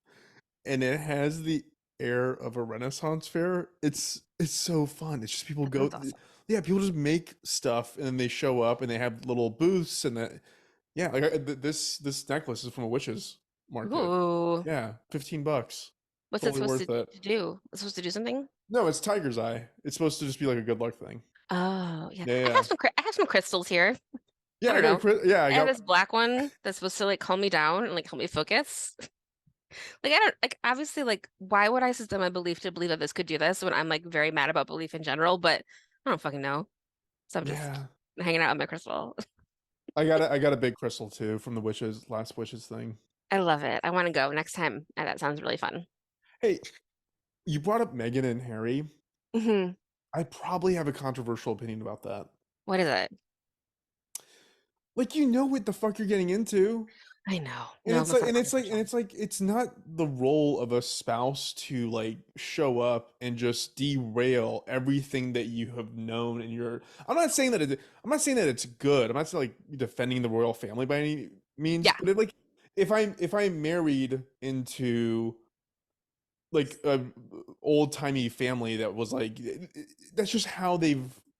and it has the air of a Renaissance fair. It's so fun. It's just people That go, sounds awesome. yeah, people just make stuff and then they show up and they have little booths and that, yeah, like this necklace is from a witches market. Ooh. Yeah, $15. What's it Totally supposed worth it. to do? It's supposed to do something? No, it's tiger's eye. It's supposed to just be like a good luck thing. Oh, yeah. Yeah, yeah, I have some crystals here. I yeah. don't know. Yeah, I I have got. this black one that's supposed to like calm me down and like help me focus. Like I don't like obviously like why would I suspend my belief to believe that this could do this when I'm like very mad about belief in general, but I don't fucking know. So I'm just Yeah, hanging out with my crystal. I got a big crystal too from the witches last witches thing. I love it. I want to go next time. And that sounds really fun. Hey, you brought up Meghan and Harry. Hmm. I probably have a controversial opinion about that. What is it? Like you know what the fuck you're getting into. I know. And No, it's that's like not and it's like and controversial. it's like it's not the role of a spouse to like show up and just derail everything that you have known and you're I'm not saying that it's good. I'm not saying like defending the royal family by any means, Yeah, but like if I'm married into like a old-timey family that was like that's just how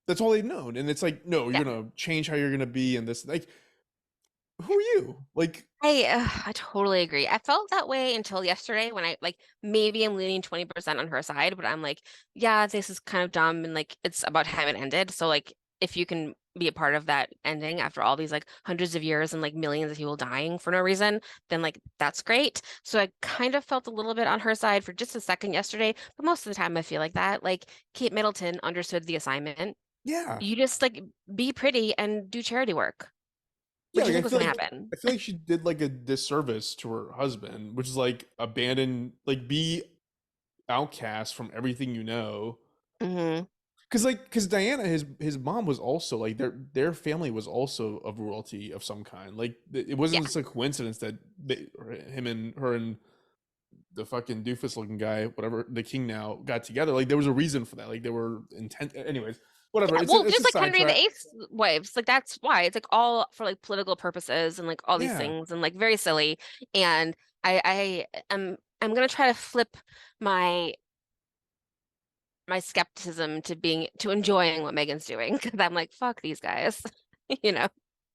that's all they've known. And it's like, no, yeah. you're gonna change how you're gonna be and this like who are you? Like I totally agree. I felt that way until yesterday when I like maybe I'm leaning 20% on her side, but I'm like, yeah, this is kind of dumb and like it's about time it ended. So like if you can be a part of that ending after all these like hundreds of years and like millions of people dying for no reason, then like that's great. So I kind of felt a little bit on her side for just a second yesterday, but most of the time I feel like that. Like Kate Middleton understood the assignment. yeah. You just like be pretty and do charity work. Yeah, What do you like think was gonna happen? I feel like she did like a disservice to her husband, which is like abandon, like be outcast from everything you know. Hmm. Because Diana, his mom was also like their family was also of royalty of some kind. Like it wasn't Yeah. just a coincidence that him and her and the fucking doofus looking guy, whatever the king now, got together. Like there was a reason for that. Like they were intent. Anyways, whatever. Yeah, well, It's just a like Henry sidetrack. VIII's wives, like that's why it's like all for like political purposes and like all these Yeah. things and like very silly. And I'm gonna try to flip my my skepticism to being to enjoying what Megan's doing because I'm like, fuck these guys, you know.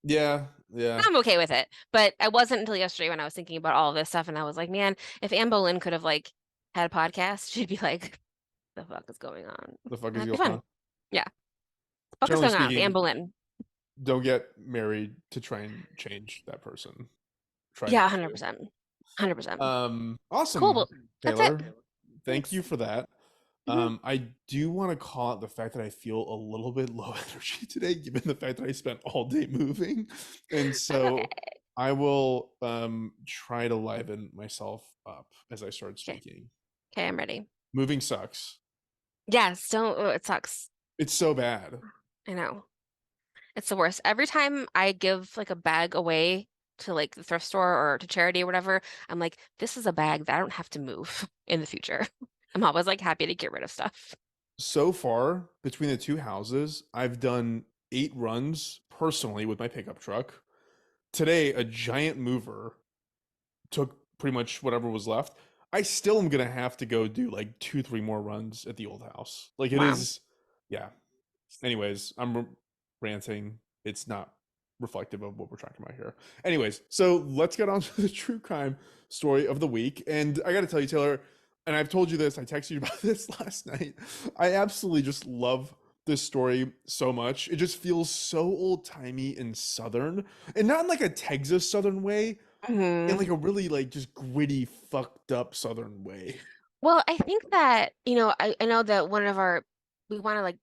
Yeah. Yeah. I'm okay with it, but I wasn't until yesterday when I was thinking about all of this stuff, and I was like, man, if Anne Boleyn could have like had a podcast, she'd be like, the fuck is going on? The fuck is That'd be going on? fun. Yeah, fuck is Generally going on with Anne speaking, Boleyn? don't get married to try and change that person. Try Yeah, not 100%. 100%. to. Cool. Well, Awesome, that's it. Taylor. Thank you Thanks. for that. Hmm. I do want to call out the fact that I feel a little bit low energy today, given the fact that I spent all day moving. And That's okay. so I will try to liven myself up as I start Okay. speaking. Okay, I'm ready. Moving sucks. Yes, don't, oh, it sucks. It's so bad. I know. It's the worst. Every time I give like a bag away to like the thrift store or to charity or whatever, I'm like, this is a bag that I don't have to move in the future. I'm always like happy to get rid of stuff. So far, between the two houses, I've done 8 runs personally with my pickup truck. Today, a giant mover took pretty much whatever was left. I still am gonna have to go do like 2, 3 more runs at the old house. Like it Wow. is, yeah. Anyways, ranting. It's not reflective of what we're talking about here. Anyways, so let's get on to the true crime story of the week. And I got to tell you, Taylor, and I've told you this, I texted you about this last night. I absolutely just love this story so much. It just feels so old-timey and southern, and not in like a Texas southern way, in Hmm. like a really like just gritty, fucked up southern way. Well, I think that, I know that we want to like,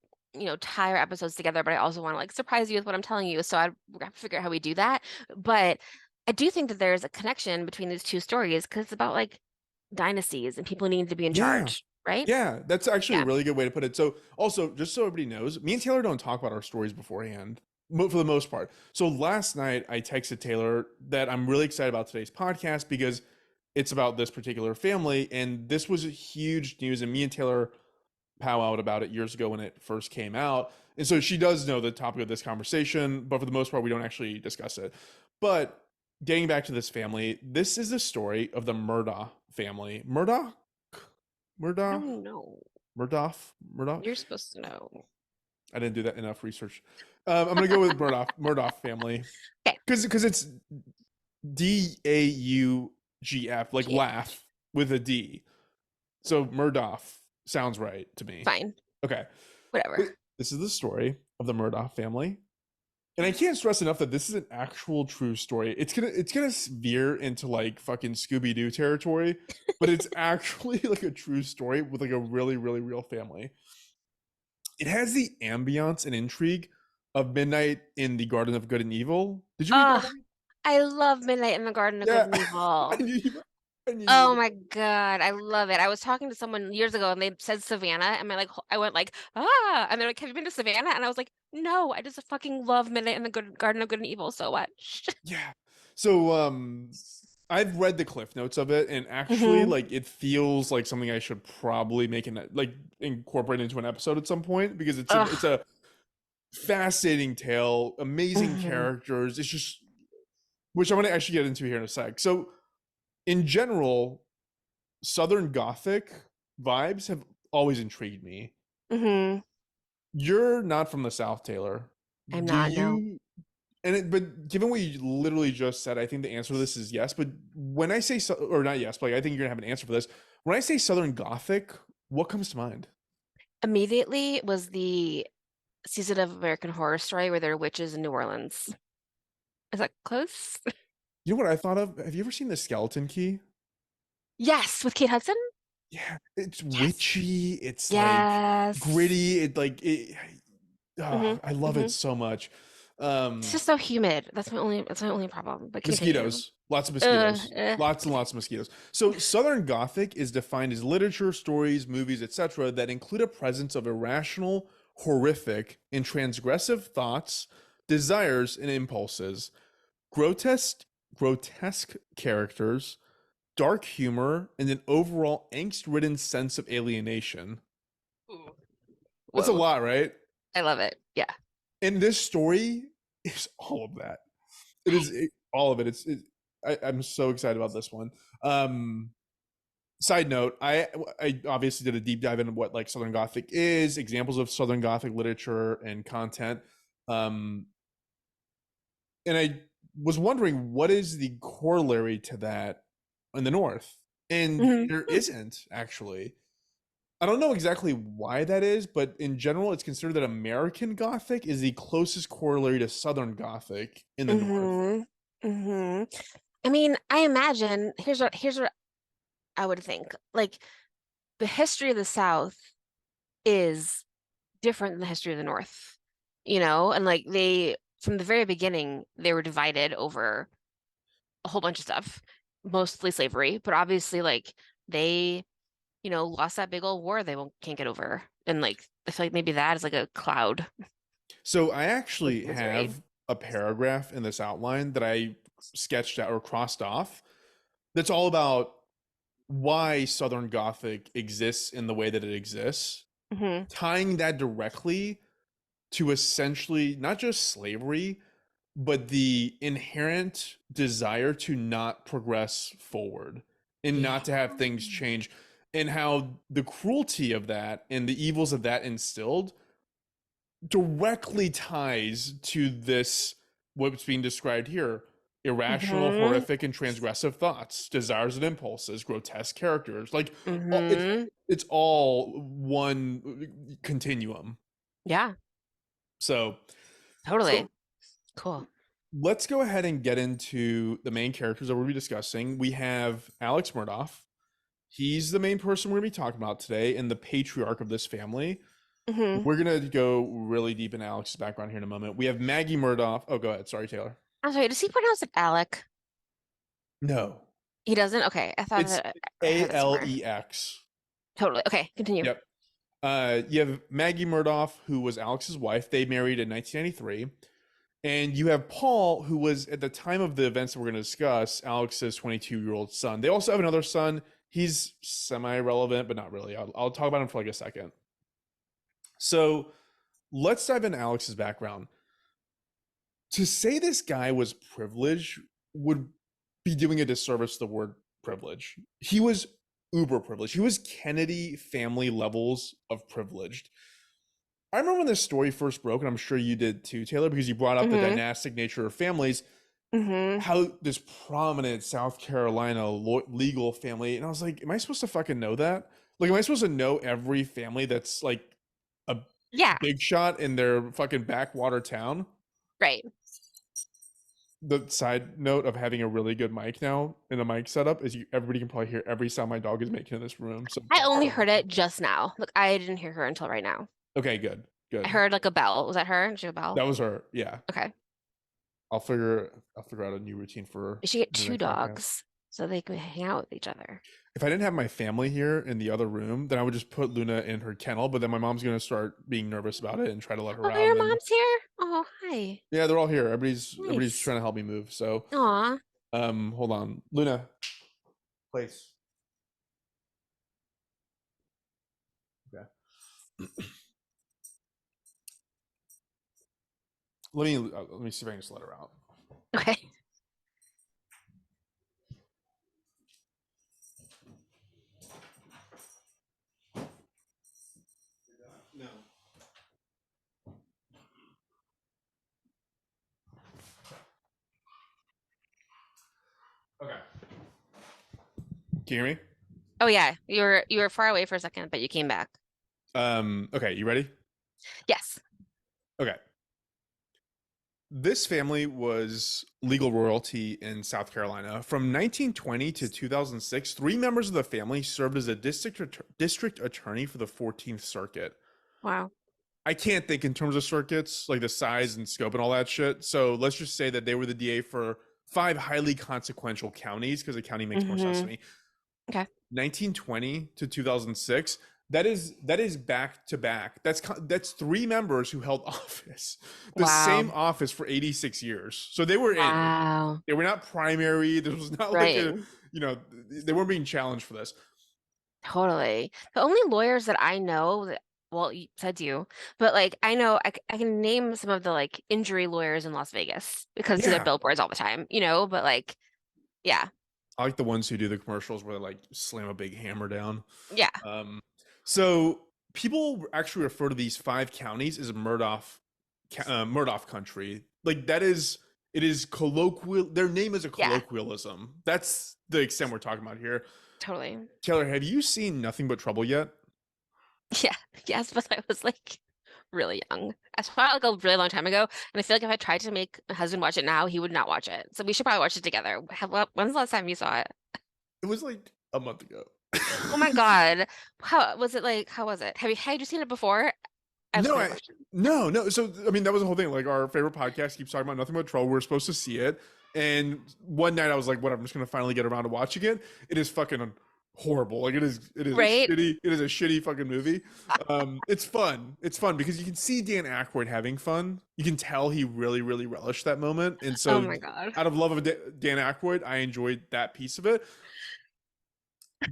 tie our episodes together, but I also want to like surprise you with what I'm telling you. So we're gonna have to figure out how we do that. But I do think that there's a connection between these two stories because it's about like dynasties and people needing to be in Yeah. charge, right? Yeah, that's actually a Yeah. really good way to put it. So, also, just so everybody knows, me and Taylor don't talk about our stories beforehand, for the most part. So, last night I texted Taylor that I'm really excited about today's podcast because it's about this particular family, and this was a huge news. And me and Taylor powwowed about it years ago when it first came out, and so she does know the topic of this conversation, but for the most part, we don't actually discuss it. But getting back to this family, this is the story of the Murdaugh family. I Murdaugh, don't know. Murdaugh. You're supposed to know. I didn't do that enough research. I'm gonna go with Murdaugh family, Okay. because it's Daugf, like Yeah, laugh with a D. So Murdaugh sounds right to me. fine. Okay, Whatever. but this is the story of the Murdaugh family, and I can't stress enough that this is an actual true story. It's gonna veer into like fucking Scooby Doo territory, but it's actually like a true story with like a really really real family. It has the ambiance and intrigue of Midnight in the Garden of Good and Evil. Did you read that Oh, one? I love Midnight in the Garden of Good Yeah, and I Evil. knew you. I knew you Oh would. my God, I love it. I was talking to someone years ago and they said Savannah and I went like, ah, and they're like, have you been to Savannah? And I was like, no, I just fucking love Midnight in the Garden of Good and Evil so much. Yeah. So I've read the cliff notes of it, and actually Hmm. like it feels like something I should probably make an like incorporate into an episode at some point, because it's Ugh. a fascinating tale, amazing Hmm. characters. It's just, which I'm gonna actually get into here in a sec. So in general, Southern Gothic vibes have always intrigued me. Hmm. You're not from the South, Taylor. I'm Do not, no. you? But given what you literally just said, I think the answer to this is yes. But when I say or not yes, but like, I think you're gonna have an answer for this. When I say Southern Gothic, what comes to mind? Immediately was the season of American Horror Story where there are witches in New Orleans. Is that close? You know what I thought of? Have you ever seen the Skeleton Key? Yes, with Kate Hudson? Yeah, it's Yes. witchy. It's like Yes. gritty. It like it. Hmm. I love it Hmm. so much. It's Um, just so humid. That's my only problem. But continue. Mosquitoes, lots of Uh, mosquitoes, uh, lots and lots of mosquitoes. So Southern Gothic is defined as literature, stories, movies, etc., that include a presence of irrational, horrific, and transgressive thoughts, desires, and impulses, grotesque grotesque characters, dark humor, and an overall angst-ridden sense of alienation. Ooh. That's a Whoa. lot, right? I love it. Yeah. And this story is all of that. It is all of it. I'm so excited about this one. Um, Side note, I obviously did a deep dive into what like Southern Gothic is, examples of Southern Gothic literature and content. Um, and I was wondering what is the corollary to that in the North, and Hmm. there isn't actually. I don't know exactly why that is, but in general, it's considered that American Gothic is the closest corollary to Southern Gothic in the North. Hmm. Hmm. I mean, I imagine here's what I would think. Like the history of the South is different than the history of the North, and like they from the very beginning they were divided over a whole bunch of stuff, mostly slavery, but obviously like they, lost that big old war they won't can't get over. And like I feel like maybe that is like a cloud So I of actually misery. have a paragraph in this outline that I sketched out or crossed off that's all about why Southern Gothic exists in the way that it exists, Hmm. tying that directly to essentially not just slavery, but the inherent desire to not progress forward and Yeah. not to have things change, and how the cruelty of that and the evils of that instilled directly ties to this, what's being described here, irrational, Mm-hmm. horrific, and transgressive thoughts, desires and impulses, grotesque characters. Like Mm-hmm. it's all one continuum. Yeah, So totally. so Cool. let's go ahead and get into the main characters that we'll be discussing. We have Alex Murdaugh. He's the main person we're going to be talking about today and the patriarch of this family. Mm-hmm. We're going to go really deep in Alex's background here in a moment. We have Maggie Murdaugh. Oh, go ahead. Sorry, Taylor. I'm sorry, does he pronounce it Alec? No, He doesn't? Okay, I thought it's that I heard it somewhere. Alex. Totally. Okay, continue. Yep. You have Maggie Murdaugh, who was Alex's wife. They married in 1993. And you have Paul, who was at the time of the events that we're going to discuss, Alex's 22-year-old son. They also have another son. He's semi-relevant, but not really. I'll talk about him for like a second. So let's dive into Alex's background. To say this guy was privileged would be doing a disservice to the word privilege. He was uber privileged. He was Kennedy family levels of privileged. I remember when this story first broke, and I'm sure you did too, Taylor, because you brought up the Mm-hmm. dynastic nature of families, Mm-hmm. how this prominent South Carolina legal family, and I was like, am I supposed to fucking know that? Like, am I supposed to know every family that's like a Yeah, big shot in their fucking backwater town? right. The side note of having a really good mic now in a mic setup is everybody can probably hear every sound my dog is making in this room. So I only heard it just now. Look, I didn't hear her until right now. okay, good, I good. heard like a bell. Was that her? Did she have a bell? That was her. Yeah, Okay. I'll figure out a new routine for We should get the two next podcast. dogs so they can hang out with each other. If I didn't have my family here in the other room, then I would just put Luna in her kennel. But then my mom's gonna start being nervous about it and try to let her Oh, out. your And then mom's here? Oh, hi. yeah, they're all here. Everybody's Nice. trying to help me move. So Aw. hold on, Luna, place. Okay. Let me see if I can just let her out. Okay. No. Okay. Can you hear me? Oh yeah, you were far away for a second, but you came back. Okay, you ready? Yes. Okay. This family was legal royalty in South Carolina. From 1920 to 2006, three members of the family served as a district attorney for the 14th Circuit. Wow. I can't think in terms of circuits, like the size and scope and all that shit. So let's just say that they were the DA for 5 highly consequential counties, because a county makes more sense to me. Okay. 1920 to 2006. That is back to back. That's 3 members who held office, the same office for 86 years. So they were in. Wow. They were not primary. This was not like Right. they weren't being challenged for this. Totally. The only lawyers that I know that, well, you said you, but like I know I can name some of the like injury lawyers in Las Vegas because I see their Yeah, billboards all the time, but like, yeah, I like the ones who do the commercials where they like slam a big hammer down. yeah, So people actually refer to these 5 counties as Murdaugh country. Like it is colloquial. Their name is a yeah, colloquialism. That's the extent we're talking about here. totally. Taylor, have you seen Nothing But Trouble yet? Yeah, yes, but I was like really young. I saw it like a really long time ago, and I feel like if I tried to make my husband watch it now, he would not watch it. So we should probably watch it together. When's the last time you saw it? It was like a month ago. Oh my God. How was it like? How was it? Have you seen it before? I have so No, many questions. no. So I mean, that was the whole thing. Like our favorite podcast keeps talking about Nothing But Trouble. We're supposed to see it, and one night I was like, "Whatever, I'm just gonna finally get around to watching it." It is fucking horrible. Like it is Right? shitty. It is a shitty fucking movie. It's fun. It's fun because you can see Dan Aykroyd having fun. You can tell he really, really relished that moment, and Oh so my God. out of love of Dan Aykroyd, I enjoyed that piece of it.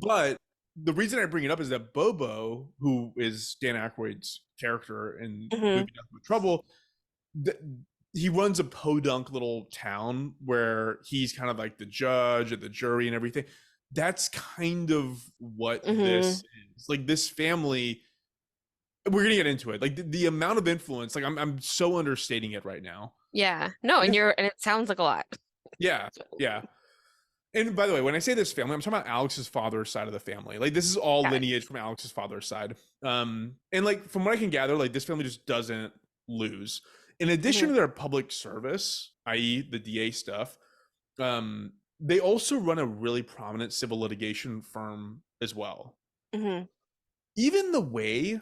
But the reason I bring it up is that Bobo, who is Dan Aykroyd's character in the Hmm. movie Nothing But Trouble, he runs a podunk little town where he's kind of like the judge and the jury and everything. That's kind of what this is. Like this family, we're gonna get into it. Like the amount of influence, like I'm so understating it right now. Yeah. No, and it sounds like a lot. Yeah, yeah. And by the way, when I say this family, I'm talking about Alex's father's side of the family. Like this is all Got it. lineage from Alex's father's side. And like from what I can gather, like this family just doesn't lose. In addition Hmm. to their public service, i.e., the DA stuff, they also run a really prominent civil litigation firm as well. Hmm. Even the way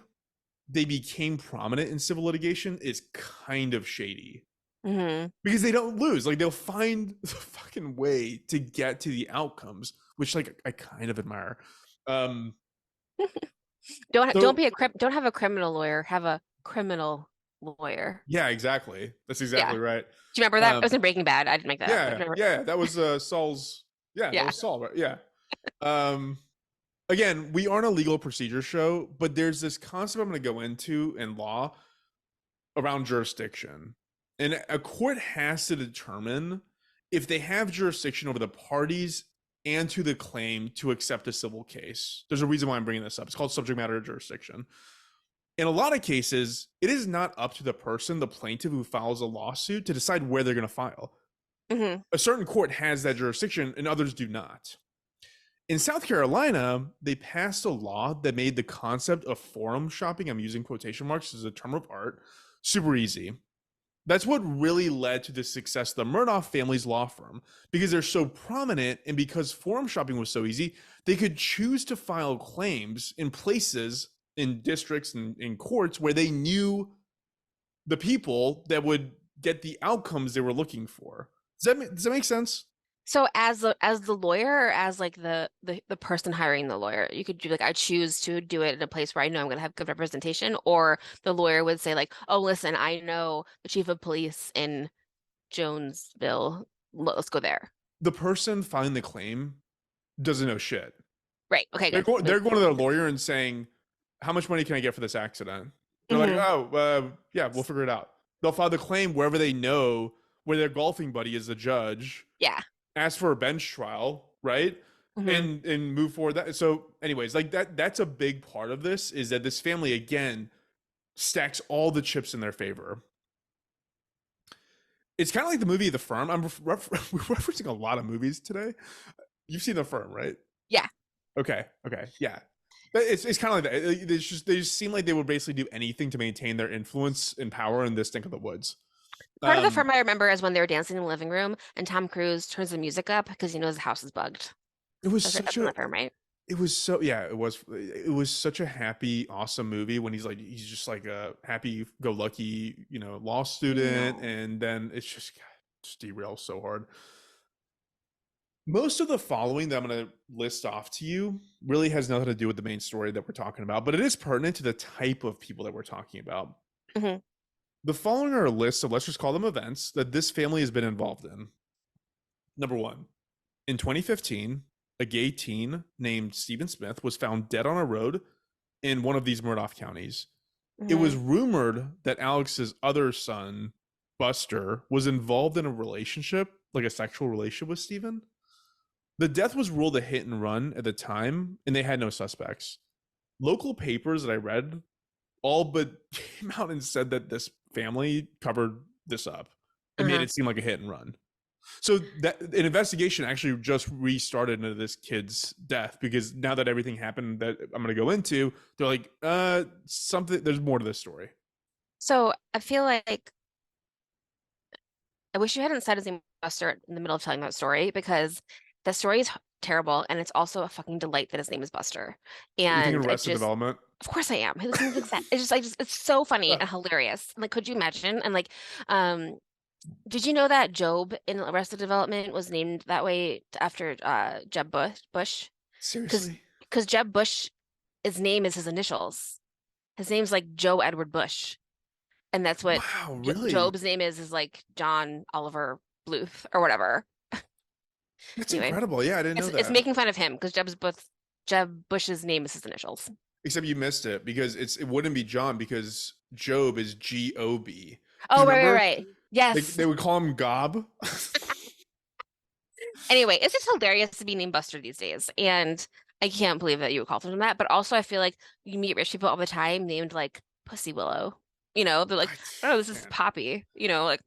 they became prominent in civil litigation is kind of shady Hmm. because they don't lose. Like they'll find the fucking way to get to the outcomes, which like I kind of admire. Um, Don't so be don't have a criminal lawyer. Have a criminal lawyer. yeah, exactly. That's Yeah. exactly right. Do you remember that? It was in Breaking Bad. I didn't make that up, but Yeah, remember? yeah, that was Saul's. Yeah, that Yeah. was Saul. Right? Yeah. Um, again, we aren't a legal procedure show, but there's this concept I'm going to go into in law around jurisdiction. And a court has to determine if they have jurisdiction over the parties and to the claim to accept a civil case. There's a reason why I'm bringing this up. It's called subject matter jurisdiction. In a lot of cases, it is not up to the person, the plaintiff who files a lawsuit, to decide where they're going to file. Hmm. A certain court has that jurisdiction and others do not. In South Carolina, they passed a law that made the concept of forum shopping, I'm using quotation marks as a term of art, super easy. That's what really led to the success of the Murdaugh family's law firm because they're so prominent and because forum shopping was so easy, they could choose to file claims in places, in districts, and in courts where they knew the people that would get the outcomes they were looking for. Does that make sense? So as the lawyer or as like the person hiring the lawyer, you could do like I choose to do it in a place where I know I'm going to have good representation, or the lawyer would say like, oh, listen, I know the chief of police in Jonesville. Let's go there. The person filing the claim doesn't know shit. Right. Okay, They're good. going. They're going to their lawyer and saying, "How much money can I get for this accident?" They're like, Hmm. "Oh, yeah, we'll figure it out." They'll file the claim wherever they know where their golfing buddy is the judge. Yeah. Ask for a bench trial, right? Hmm. And move forward. That so, anyways, like that. That's a big part of this is that this family again stacks all the chips in their favor. It's kind of like the movie The Firm. We're referencing a lot of movies today. You've seen The Firm, right? Yeah. Okay. Okay. Yeah. But it's kind of like that. They just seem like they would basically do anything to maintain their influence and power in this neck of the woods. Part of the Um, firm I remember is when they were dancing in the living room and Tom Cruise turns the music up because he knows the house is bugged. it was That's it. such That's in a. the firm, right? It was so yeah. It was such a happy, awesome movie when he's just like a happy-go-lucky law student, No. and then it's just derails so hard. Most of the following that I'm going to list off to you really has nothing to do with the main story that we're talking about, but it is pertinent to the type of people that we're talking about. Hmm. The following are a list of, let's just call them events, that this family has been involved in. Number one, in 2015, a gay teen named Stephen Smith was found dead on a road in one of these Murdaugh counties. It was Hmm. rumored that Alex's other son, Buster, was involved in a relationship, like a sexual relationship with Stephen. The death was ruled a hit and run at the time, and they had no suspects. Local papers that I read all but came out and said that this family covered this up and made Uh-huh. it seem like a hit and run. So that an investigation actually just restarted into this kid's death because now that everything happened that I'm going to go into, they're like, something. There's more to this story. So I feel like I wish you hadn't said his name Buster in the middle of telling that story because the story is terrible and it's also a fucking delight that his name is Buster. You think And it Arrested just, Development? of course I am. His name's exact. It's just like it's so funny and hilarious. Like, could you imagine? And like, um, did you know that Job in Arrested Development was named that way after Jeb Bush? Because Seriously? Jeb Bush, his name is his initials. His name's like Joe Edward Bush. And that's what Wow, really? Job's name is like John Oliver Bluth or whatever. That's Anyway, incredible. Yeah, I didn't know it's that. making fun of him because Jeb Bush's name is his initials. Except you missed it because it wouldn't be John because Job is Gob. Because Oh, right, remember right. Yes. they would call him Gob. Anyway, it's just hilarious to be named Buster these days. And I can't believe that you would call him that. But also I feel like you meet rich people all the time named like Pussy Willow. They're like, oh, this is Man. Poppy, like.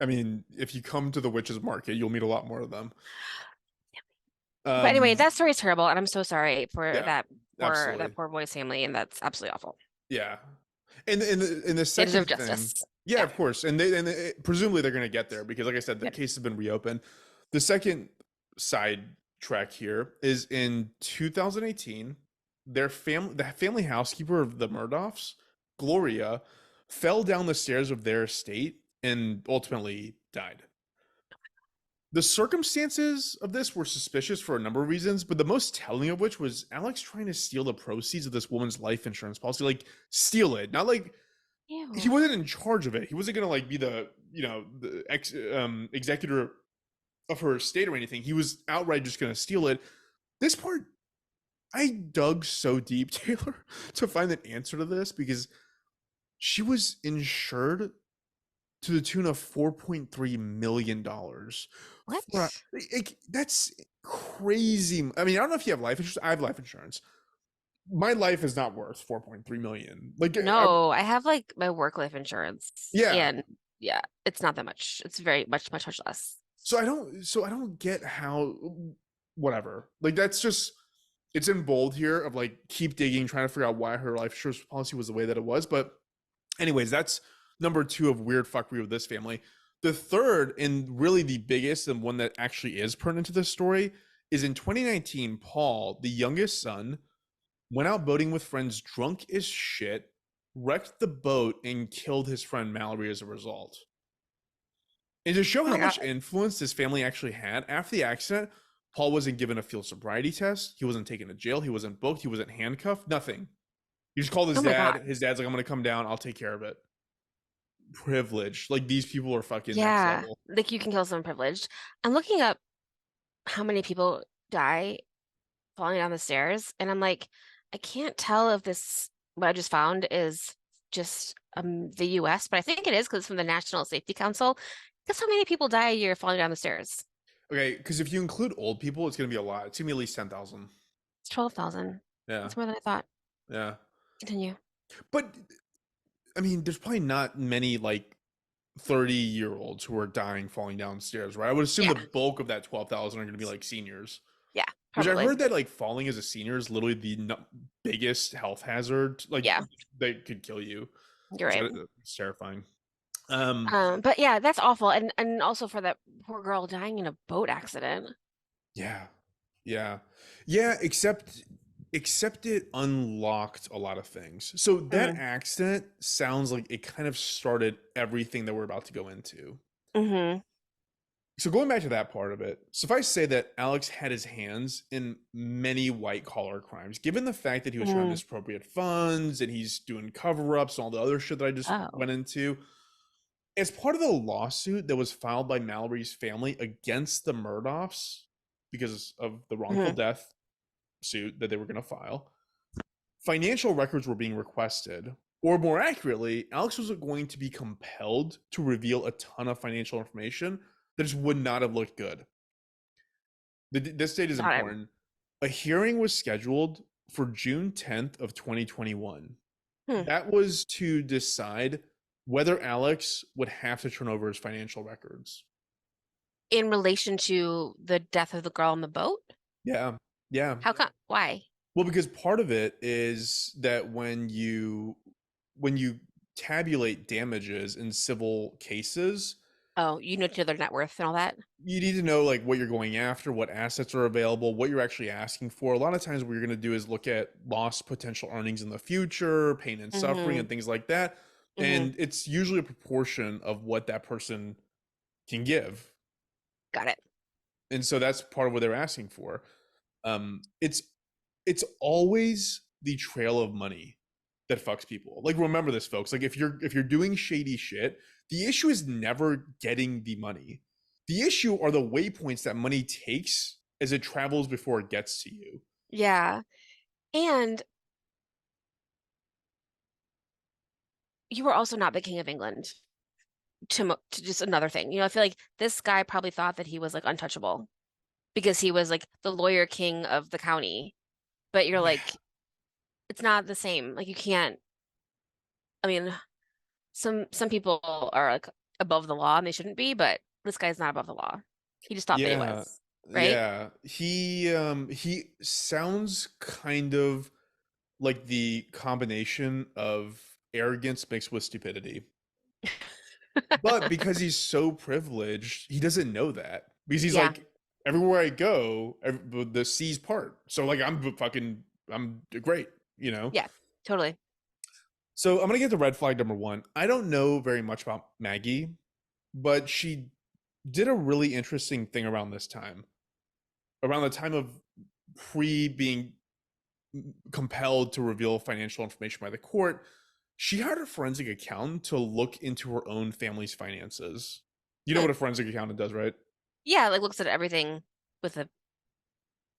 I mean, if you come to the witches market, you'll meet a lot more of them. But anyway, Um, that story is terrible, and I'm so sorry for yeah, that absolutely. poor boy's family, and that's absolutely awful. Yeah. And the They second deserve thing, justice. yeah, Yeah, of course. Presumably they're going to get there because like I said, the good. case has been reopened. The second side track here is in 2018, the family housekeeper of the Murdaughs, Gloria, fell down the stairs of their estate and ultimately died. The circumstances of this were suspicious for a number of reasons, but the most telling of which was Alex trying to steal the proceeds of this woman's life insurance policy, like steal it, not like he Ew. wasn't in charge of it. He wasn't gonna like be the the executor of her estate or anything. He was outright just gonna steal it. This part, I dug so deep, Taylor, to find an answer to this because she was insured to the tune of $4.3 million. What? That's crazy. I mean, I don't know if you have life insurance. I have life insurance. My life is not worth 4.3 million. Like, No, I have like my work life insurance, yeah. and yeah, it's not that much. It's very much, much, much less. So I don't get how whatever. Like that's just it's in bold here of like keep digging, trying to figure out why her life insurance policy was the way that it was. But anyways, that's number two of weird fuckery with this family. The third, and really the biggest, and one that actually is pertinent to this story, is in 2019. Paul, the youngest son, went out boating with friends drunk as shit, wrecked the boat, and killed his friend Mallory as a result. And to show Oh how my much God. influence this family actually had, after the accident, Paul wasn't given a field sobriety test. He wasn't taken to jail. He wasn't booked. He wasn't handcuffed. Nothing. He just called his Oh my God. dad. His dad's like, I'm going to come down. I'll take care of it. Privilege. Like these people are fucking next Yeah, level. like you can kill someone privileged. I'm looking up how many people die falling down the stairs, and I'm like, I can't tell if this what I just found is just the US, but I think it is because it's from the National Safety Council. Guess how many people die a year falling down the stairs? Okay, because if you include old people, it's going to be a lot. It's going to be at least 10,000. It's 12,000. Yeah. That's more than I thought. Yeah. Continue. But I mean, there's probably not many like 30-year-olds who are dying falling downstairs, right? I would assume Yeah, the bulk of that 12,000 are going to be like seniors. yeah, Which I've probably. heard that like falling as a senior is literally the biggest health hazard, like Yeah, that could kill you. you're right. So it's terrifying. Um, But yeah, that's awful, and also for that poor girl dying in a boat accident. yeah, yeah, yeah. Except it unlocked a lot of things. So that Mm. accident sounds like it kind of started everything that we're about to go into. Mm-hmm. So going back to that part of it, suffice to say that Alex had his hands in many white collar crimes, given the fact that he was trying to Mm. misappropriate funds and he's doing cover ups and all the other shit that I just Oh. went into. As part of the lawsuit that was filed by Mallory's family against the Murdaughs because of the wrongful Mm-hmm. death suit that they were going to file, financial records were being requested. Or more accurately, Alex was going to be compelled to reveal a ton of financial information that just would not have looked good. This date is Got it. important. A hearing was scheduled for June 10th of 2021. Hmm. That was to decide whether Alex would have to turn over his financial records. In relation to the death of the girl on the boat? Yeah. Yeah. How come? Why? Well, because part of it is that when you tabulate damages in civil cases, Oh, you know, to their net worth and all that. you need to know like what you're going after, what assets are available, what you're actually asking for. A lot of times what you're going to do is look at lost potential earnings in the future, pain and suffering Mm-hmm. and things like that. Mm-hmm. And it's usually a proportion of what that person can give. Got it. And so that's part of what they're asking for. It's always the trail of money that fucks people. Like remember this, folks. Like if you're doing shady shit, the issue is never getting the money. The issue are the waypoints that money takes as it travels before it gets to you. Yeah. And you were also not the King of England. To just another thing. I feel like this guy probably thought that he was like untouchable because he was like the lawyer king of the county. But you're Yeah. like, it's not the same. Like you can't, I mean, some people are like above the law and they shouldn't be, but this guy's not above the law. He just thought that he Yeah. was, right? Yeah. He sounds kind of like the combination of arrogance mixed with stupidity. But because he's so privileged, he doesn't know that. Because he's Yeah, like, everywhere I go, the seas part. So like I'm great, you know? yeah, totally. So I'm gonna get to red flag number one. I don't know very much about Maggie, but she did a really interesting thing around this time. Around the time of pre being compelled to reveal financial information by the court, she hired a forensic accountant to look into her own family's finances. You know Hmm. what a forensic accountant does, right? Yeah, like looks at everything with a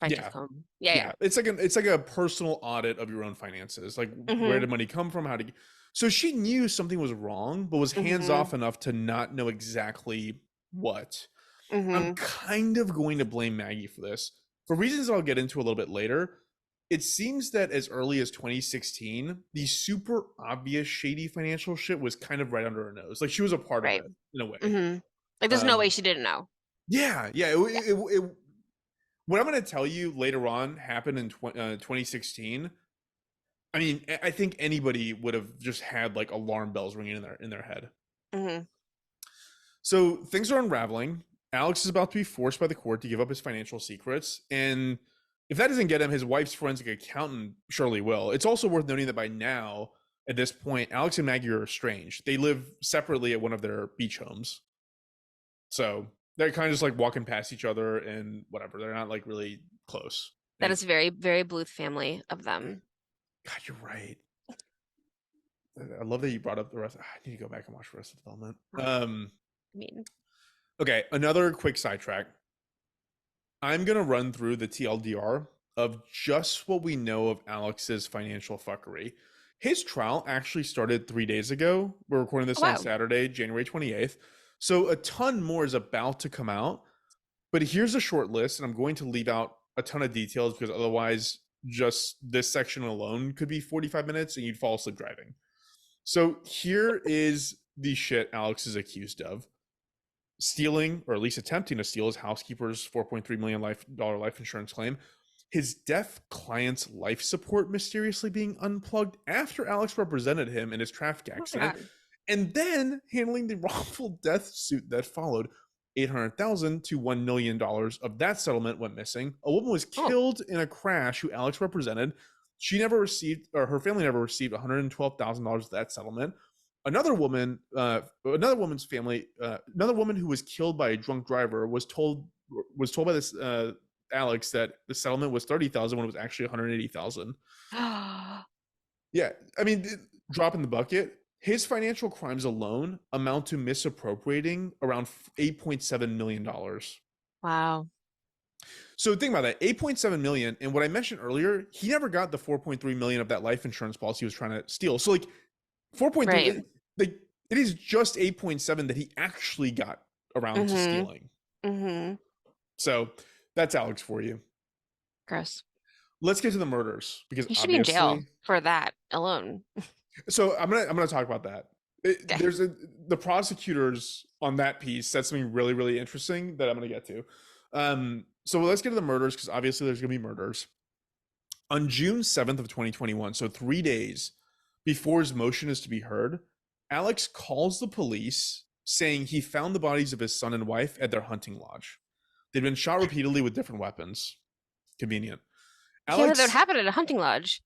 fine tooth Yeah. comb. Yeah, Yeah. yeah. It's like a personal audit of your own finances. Like where Mm-hmm. did money come from? How to So she knew something was wrong, but was hands Mm-hmm. off enough to not know exactly what. I'm Mm-hmm. kind of going to blame Maggie for this. For reasons I'll get into a little bit later, it seems that as early as 2016, the super obvious shady financial shit was kind of right under her nose. Like she was a part of Right. it in a way. Mm-hmm. Like there's no way Um, she didn't know. yeah, yeah. Yeah. What I'm going to tell you later on happened in 2016. I mean, I think anybody would have just had like alarm bells ringing in their head. Mm-hmm. So things are unraveling. Alex is about to be forced by the court to give up his financial secrets. And if that doesn't get him, his wife's forensic accountant surely will. It's also worth noting that by now, at this point, Alex and Maggie are estranged. They live separately at one of their beach homes. So they're kind of just like walking past each other and whatever. They're not like really close. That And is very, very Bluth family of them. God, you're right. I love that you brought up the rest. I need to go back and watch Arrested Development. I mean, Okay, another quick sidetrack. I'm going to run through the TLDR of just what we know of Alex's financial fuckery. His trial actually started 3 days ago. We're recording oh, this on wow. Saturday, January 28th. So a ton more is about to come out. But here's a short list, and I'm going to leave out a ton of details because otherwise, just this section alone could be 45 minutes and you'd fall asleep driving. So here is the shit Alex is accused of: stealing, or at least attempting to steal, his housekeeper's $4.3 million life insurance claim, his deaf client's life support mysteriously being unplugged after Alex represented him in his traffic Oh my accident, God. and then handling the wrongful death suit that followed. $800,000 to $1 million of that settlement went missing. A woman was Oh. killed in a crash who Alex represented. She never received, or her family never received, $112,000 of that settlement. Another woman's family, another woman who was killed by a drunk driver was told by this Alex that the settlement was 30,000 when it was actually 180,000. Yeah, I mean, drop in the bucket. His financial crimes alone amount to misappropriating around $8.7 million. Wow. So think about that, 8.7 million. And what I mentioned earlier, he never got the 4.3 million of that life insurance policy he was trying to steal. So like 4.3, Right. like it is just 8.7 that he actually got around to Mm-hmm. stealing. Mm-hmm. So that's Alex for you. Gross. Let's get to the murders because He should be in jail obviously. for that alone. So I'm gonna talk about that. Okay. The prosecutors on that piece said something really really interesting that I'm gonna get to. So let's get to the murders because obviously there's gonna be murders. On June 7th of 2021, so 3 days before his motion is to be heard, Alex calls the police saying he found the bodies of his son and wife at their hunting lodge. They'd been shot repeatedly with different weapons. Convenient. I can't believe that would Alex, happen at a hunting lodge.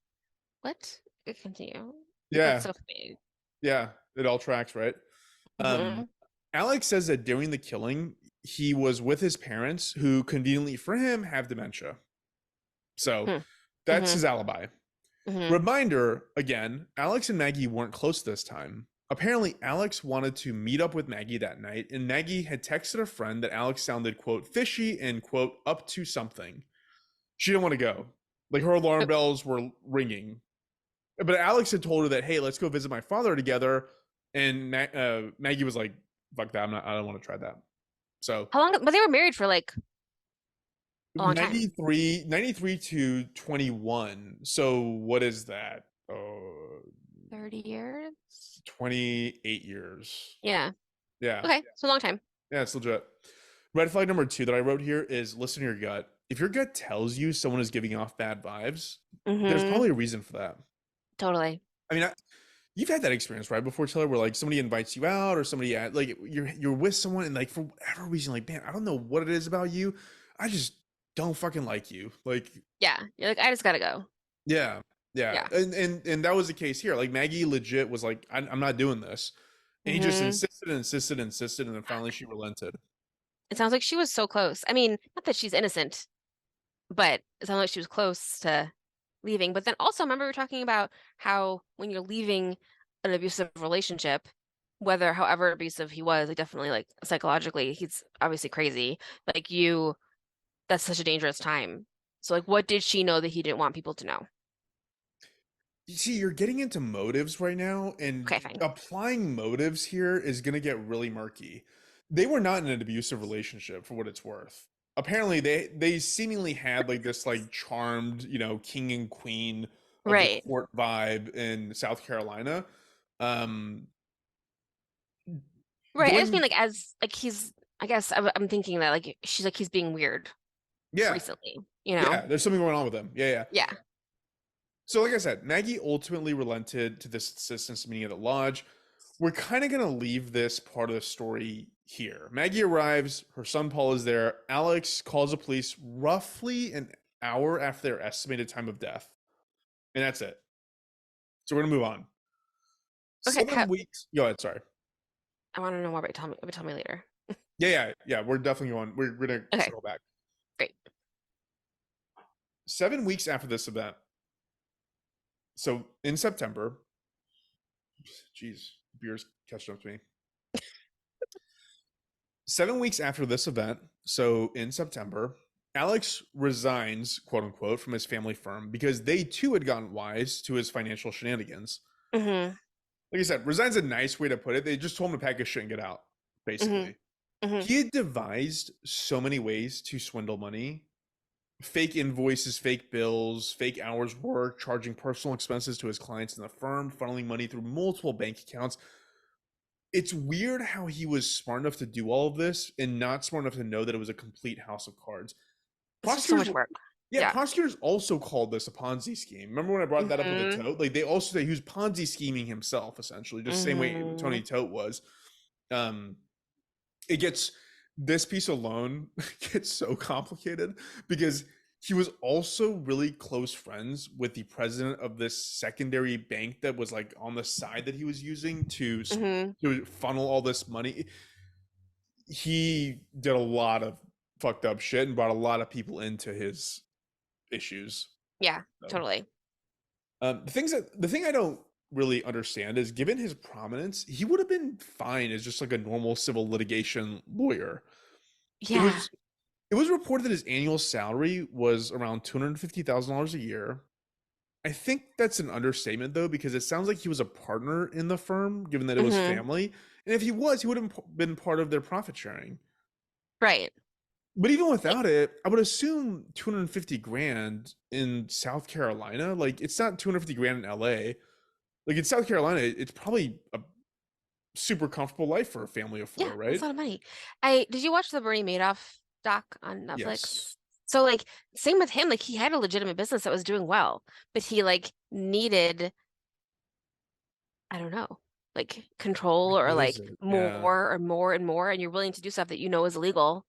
What? Continue. That's yeah, so funny. yeah, it all tracks, right? Mm-hmm. Um, Alex says that during the killing, he was with his parents, who conveniently for him have dementia. So that's Mm-hmm. his alibi. Mm-hmm. Reminder again, Alex and Maggie weren't close this time. Apparently, Alex wanted to meet up with Maggie that night, and Maggie had texted a friend that Alex sounded, quote, fishy and, quote, up to something. She didn't want to go. Like her alarm bells were ringing. But Alex had told her that, hey, let's go visit my father together. And Maggie was like, fuck that. I don't want to try that. So How long? But they were married for like a long time. 93 to 21. So what is that? 30 years. 28 years. Yeah. Yeah. Okay. So a long time. Yeah, it's legit. Red flag number 2 that I wrote here is listen to your gut. If your gut tells you someone is giving off bad vibes, there's Mm-hmm. probably a reason for that. Totally. I mean, you've had that experience, right? Before, Taylor, where like somebody invites you out or somebody like you're with someone and like for whatever reason, like, man, I don't know what it is about you. I just don't fucking like you. Like, Yeah. You're like, I just gotta go. yeah, yeah. Yeah. And that was the case here. Like Maggie legit was like, I'm not doing this. And he just Mm-hmm. insisted, and then finally she relented. It sounds like she was so close. I mean, not that she's innocent, but it sounds like she was close to leaving. But then also, remember we were talking about how when you're leaving an abusive relationship, whether however abusive he was, like definitely like psychologically, he's obviously crazy. Like that's such a dangerous time. So like, what did she know that he didn't want people to know? You see, you're getting into motives right now, and Okay, fine. applying motives here is going to get really murky. They were not in an abusive relationship, for what it's worth. Apparently, they seemingly had like this like charmed, king and queen of the Right. court vibe in South Carolina. Um, Right. I just mean going, like as like he's I guess I'm thinking that like she's like he's being weird yeah, recently, you know? yeah. There's something going on with them. Yeah, yeah. Yeah. So, like I said, Maggie ultimately relented to this insistence meeting at the lodge. We're kind of going to leave this part of the story here. Maggie arrives, her son Paul is there. Alex calls the police roughly an hour after their estimated time of death. And that's it. So, we're going to move on. Okay. 7 weeks. Go ahead, sorry. I want to know more, but tell me later. Yeah, yeah, yeah. We're definitely going. We're going to Okay, circle back. great. 7 weeks after this event. So, in September, geez, beer's catching up to me. 7 weeks after this event, so in September, Alex resigns, quote unquote, from his family firm because they too had gotten wise to his financial shenanigans. Mm-hmm. Like I said, resigns a nice way to put it. They just told him to pack his shit and get out, Mm-hmm. basically. Mm-hmm. He had devised so many ways to swindle money: fake invoices, fake bills, fake hours worked, charging personal expenses to his clients in the firm, funneling money through multiple bank accounts. It's weird how he was smart enough to do all of this and not smart enough to know that it was a complete house of cards. It's just so Prosecutors, much work. yeah, Yeah. prosecutors also called this a Ponzi scheme. Remember when I brought that up with the Mm-hmm. tote? Like they also say he was Ponzi scheming himself, essentially, just the same way Mm-hmm. Tony Tote was. Um, it gets this piece alone gets so complicated because he was also really close friends with the president of this secondary bank that was like on the side that he was using Mm-hmm. to funnel all this money. He did a lot of fucked up shit and brought a lot of people into his issues. Yeah, So, totally. the thing I don't really understand is, given his prominence, he would have been fine as just like a normal civil litigation lawyer. It Yeah. was it was reported that his annual salary was around $250,000 a year. I think that's an understatement though, because it sounds like he was a partner in the firm, given that it was Mm-hmm. family. And if he was, he would have been part of their profit sharing. Right. But even Like, without it, I would assume 250 grand in South Carolina. Like it's not 250 grand in LA. Like in South Carolina, it's probably a super comfortable life for a family of yeah, four, that's right? a lot of money. I did you watch the Bernie Madoff doc on Yes. Netflix? So like same with him, like he had a legitimate business that was doing well, but he like needed, I don't know, like control or What is like it? Yeah. more or more and more, and you're willing to do stuff that you know is illegal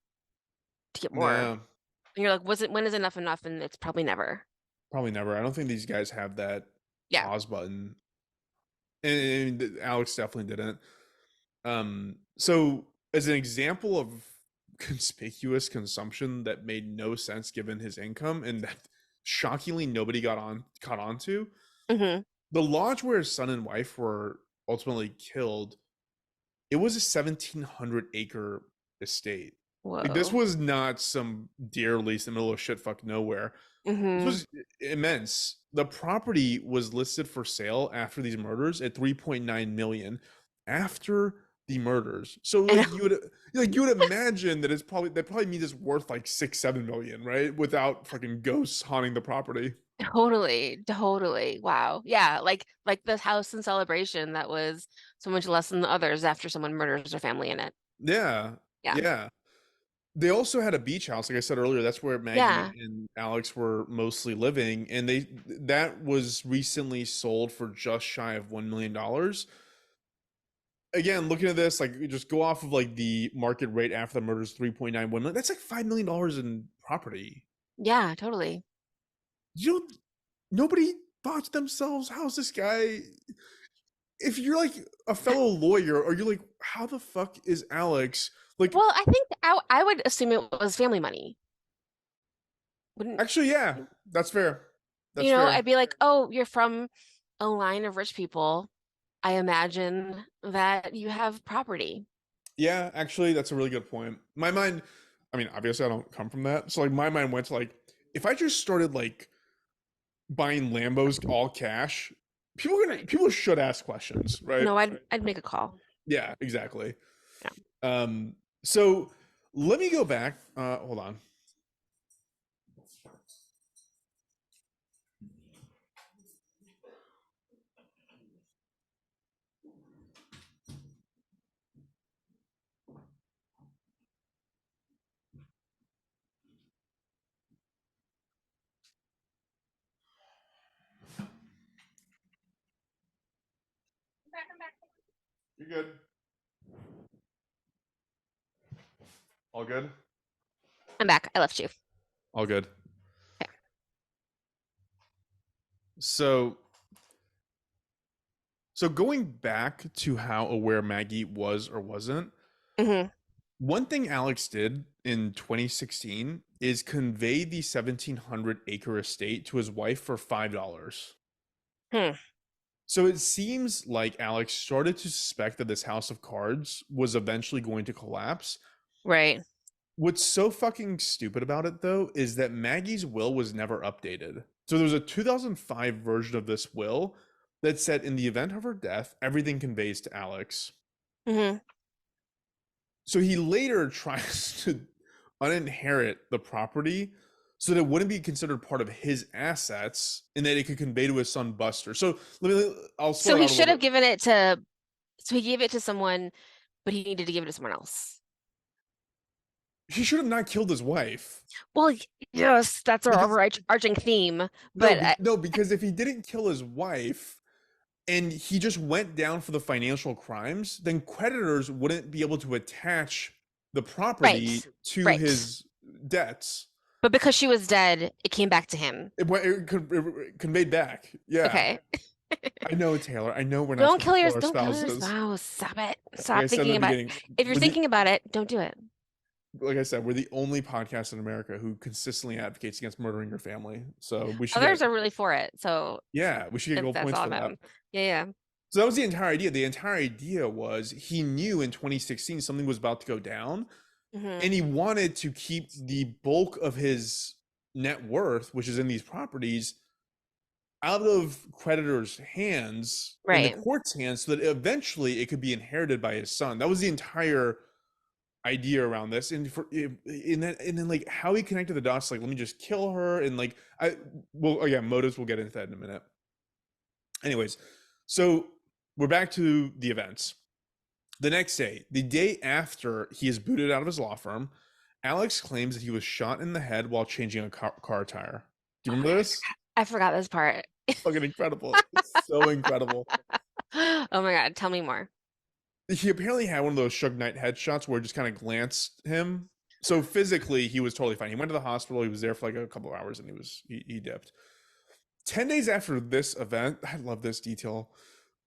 to get more. Yeah. And you're like, when is enough enough? And it's probably never. Probably never. I don't think these guys have that Yeah. pause button. And Alex definitely didn't. So as an example of conspicuous consumption that made no sense given his income and that shockingly nobody caught on to, Hmm. the lodge where his son and wife were ultimately killed, it was a 1,700-acre estate. Like this Whoa. was not some deer lease in the middle of shit fuck nowhere. This Hmm. was immense. The property was listed for sale after these murders at 3.9 million after the murders. So I know. you would imagine that probably means it's worth like 6-7 million, right? Without fucking ghosts haunting the property. Totally, totally. Wow. Yeah, like the house in Celebration that was so much less than the others after someone murders their family in it. Yeah, Yeah. yeah. They also had a beach house, like I said earlier. That's where Maggie Yeah. and Alex were mostly living, and that was recently sold for just shy of $1 million. Again, looking at this, like you just go off of like the market rate after the murders, 3.91 million. That's like $5 million in property. Yeah, totally. You know, nobody thought to themselves, how's this guy? If you're like a fellow lawyer, or you're like, how the fuck is Alex? Like, Well, I think I would assume it was family money. Wouldn't, actually, yeah, that's fair. That's I'd fair. be like, "Oh, you're from a line of rich people. I imagine that you have property." Yeah, actually, that's a really good point. My mind, I mean, obviously, I don't come from that, so like my mind went to like, if I just started like buying Lambos all cash, Right. people should ask questions, right? No, I'd make a call. Yeah, exactly. Yeah. Um, so let me go back. Hold on. You good? All good? I'm back. I left you. All good. Okay. So going back to how aware Maggie was or wasn't, Hmm. one thing Alex did in 2016 is convey the 1,700-acre estate to his wife for $5. Hmm. So it seems like Alex started to suspect that this house of cards was eventually going to collapse. Right. What's so fucking stupid about it, though, is that Maggie's will was never updated. So there was a 2005 version of this will that said in the event of her death, everything conveys to Alex. Hmm. So he later tries to uninherit the property so that it wouldn't be considered part of his assets and that it could convey to his son Buster. So I'll So slow it he out a little should have bit. given it to, so he gave it to someone, but he needed to give it to someone else. He should have not killed his wife. Well, yes, that's our Because overarching theme. But no, because if he didn't kill his wife and he just went down for the financial crimes, then creditors wouldn't be able to attach the property right, to right. his debts. But because she was dead, it came back to him. It conveyed back. Yeah. Okay. I know, Taylor. I know we're not supposed to kill our Don't kill your spouses. spouse. Stop it. Like I Stop said in thinking the about beginning, If you're thinking about it, don't do it. like I said, we're the only podcast in America who consistently advocates against murdering your family. So we should get, Others are really for it. So yeah, we should get gold that's points all for that. about. Yeah, yeah. So that was the entire idea. The entire idea was he knew in 2016 something was about to go down, Hmm. and he wanted to keep the bulk of his net worth, which is in these properties, out of creditors' hands and the Right. court's hands, so that eventually it could be inherited by his son. That was the entire idea around this. And for in that, and then like how he connected the dots, like let me just kill her, and like I well again, motives, we'll get into that in a minute. Anyways, so we're back to the events. The next day, the day after he is booted out of his law firm, Alex claims that he was shot in the head while changing a car tire. Do you Oh my remember God, this? I forgot this part. Fucking incredible. It's so incredible. Oh my God, tell me more. He apparently had one of those Suge Knight headshots where it just kind of glanced him. So physically, he was totally fine. He went to the hospital. He was there for like a couple of hours, and he dipped. 10 days after this event, I love this detail.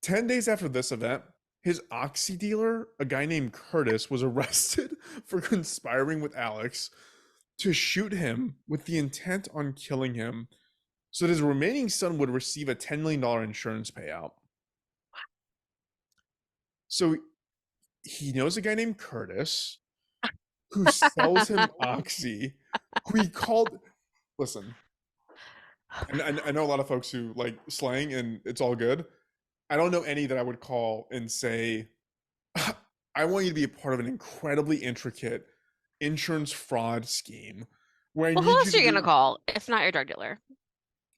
10 days after this event, his oxy dealer, a guy named Curtis, was arrested for conspiring with Alex to shoot him with the intent on killing him, so that his remaining son would receive a $10 million insurance payout. So he knows a guy named Curtis who sells him oxy, who he called. Listen, and I know a lot of folks who like slang, and it's all good. I don't know any that I would call and say, I want you to be a part of an incredibly intricate insurance fraud scheme where I Well, who need you else are to you gonna do. call if not your drug dealer?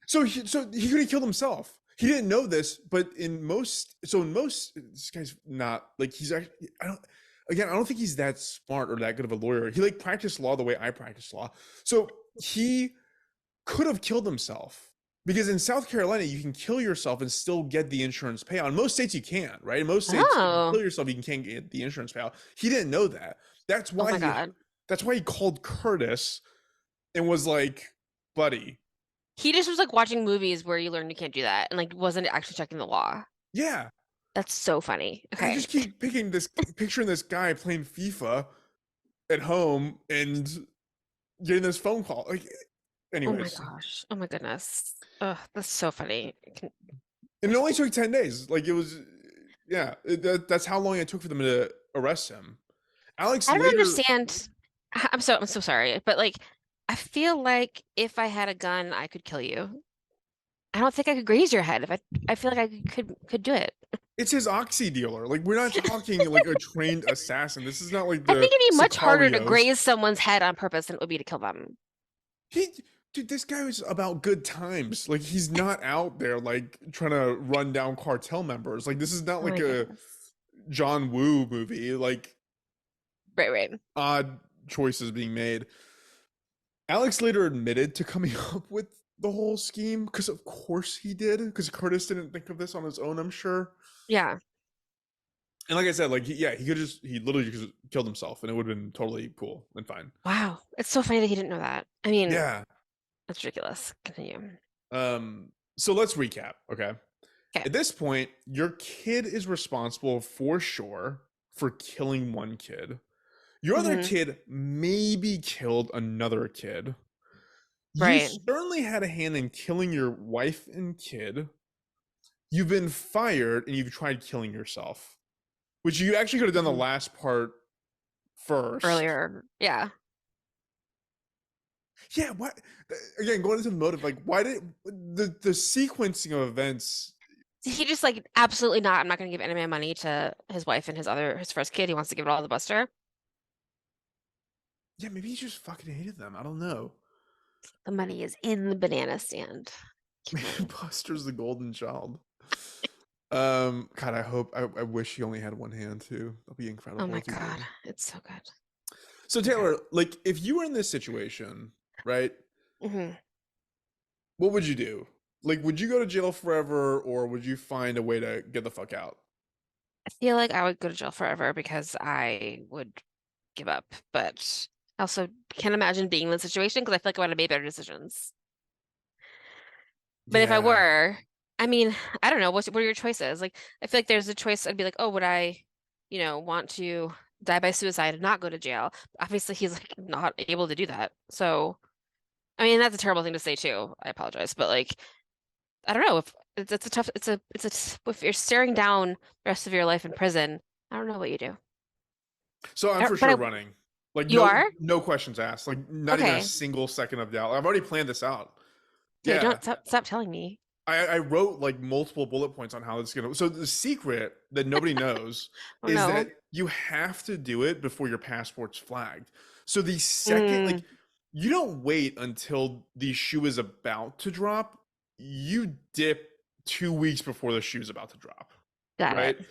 So he could have killed himself. He didn't know this, but in most, this guy's not like he's actually. I don't think he's that smart or that good of a lawyer. He like practiced law the way I practice law. So he could have killed himself because in South Carolina you can kill yourself and still get the insurance payout. In most states you can't, right? In most states, if you Oh, kill yourself, you can't get the insurance payout. He didn't know that. That's oh why my he. God. That's why he called Curtis and was like, "Buddy, He just was like watching movies where you learn you can't do that and like wasn't actually checking the law. yeah." That's so funny. I Okay. just keep picturing this guy playing FIFA at home and getting this phone call. Like, Oh my anyways, gosh. Oh my goodness. Ugh, that's so funny. and it only took 10 days. Like it was, yeah. That's how long it took for them to arrest him. Alex I don't later, understand. I'm so sorry, but like I feel like if I had a gun, I could kill you. I don't think I could graze your head if I feel like I could do it. it's his oxy dealer. Like we're not talking like a trained assassin. This is not like I the think it'd be much harder to Sicarios. graze someone's head on purpose than it would be to kill them. He, dude, this guy was about good times. Like he's not out there like trying to run down cartel members. Like this is not Oh like my a goodness. John Woo movie. Like Right, right. odd choices being made. Alex later admitted to coming up with the whole scheme because, of course, he did. Because Curtis didn't think of this on his own, I'm sure. Yeah. And like I said, like he literally just killed himself, and it would have been totally cool and fine. Wow. It's so funny that he didn't know that. I mean, Yeah. that's ridiculous. Continue. So let's recap. Okay. Okay. At this point, your kid is responsible for sure for killing one kid. Your other Hmm. kid maybe killed another kid. You Right. certainly had a hand in killing your wife and kid. You've been fired and you've tried killing yourself, which you actually could have done the Mhm. last part first. Earlier. Yeah. Yeah, what again, going into the motive, like why did the sequencing of events, He just like absolutely not. I'm not going to give any man money to his wife and his first kid. He wants to give it all to Buster. yeah, maybe he just fucking hated them. I don't know. The money is in the banana stand. Kill Maybe me. Buster's the golden child. God, I wish he only had one hand too. That'd be Oh incredible my if he God. did. It's so good. So Okay. Taylor, like if you were in this situation, right? Hmm. What would you do? Like, would you go to jail forever, or would you find a way to get the fuck out? I feel like I would go to jail forever because I would give up, but I also can't imagine being in this situation because I feel like I would have made better decisions. But if I Yeah, were, I mean, I don't know, what are your choices? Like, I feel like there's a choice. I'd be like, oh, would I, want to die by suicide and not go to jail? Obviously, he's like not able to do that. So, I mean, that's a terrible thing to say too. I apologize, but like, I don't know if it's a tough, if you're staring down the rest of your life in prison, I don't know what you do. so I'm for But sure running. Like, you no, are? no questions asked. Like, not even a Okay. single second of doubt. I've already planned this out. Okay, Yeah, don't stop telling me. I wrote like multiple bullet points on how it's gonna. So the secret that nobody knows Oh is that no. you have to do it before your passport's flagged. So the second, Mm, like, you don't wait until the shoe is about to drop. You dip 2 weeks before the shoe's about to drop, got right? it.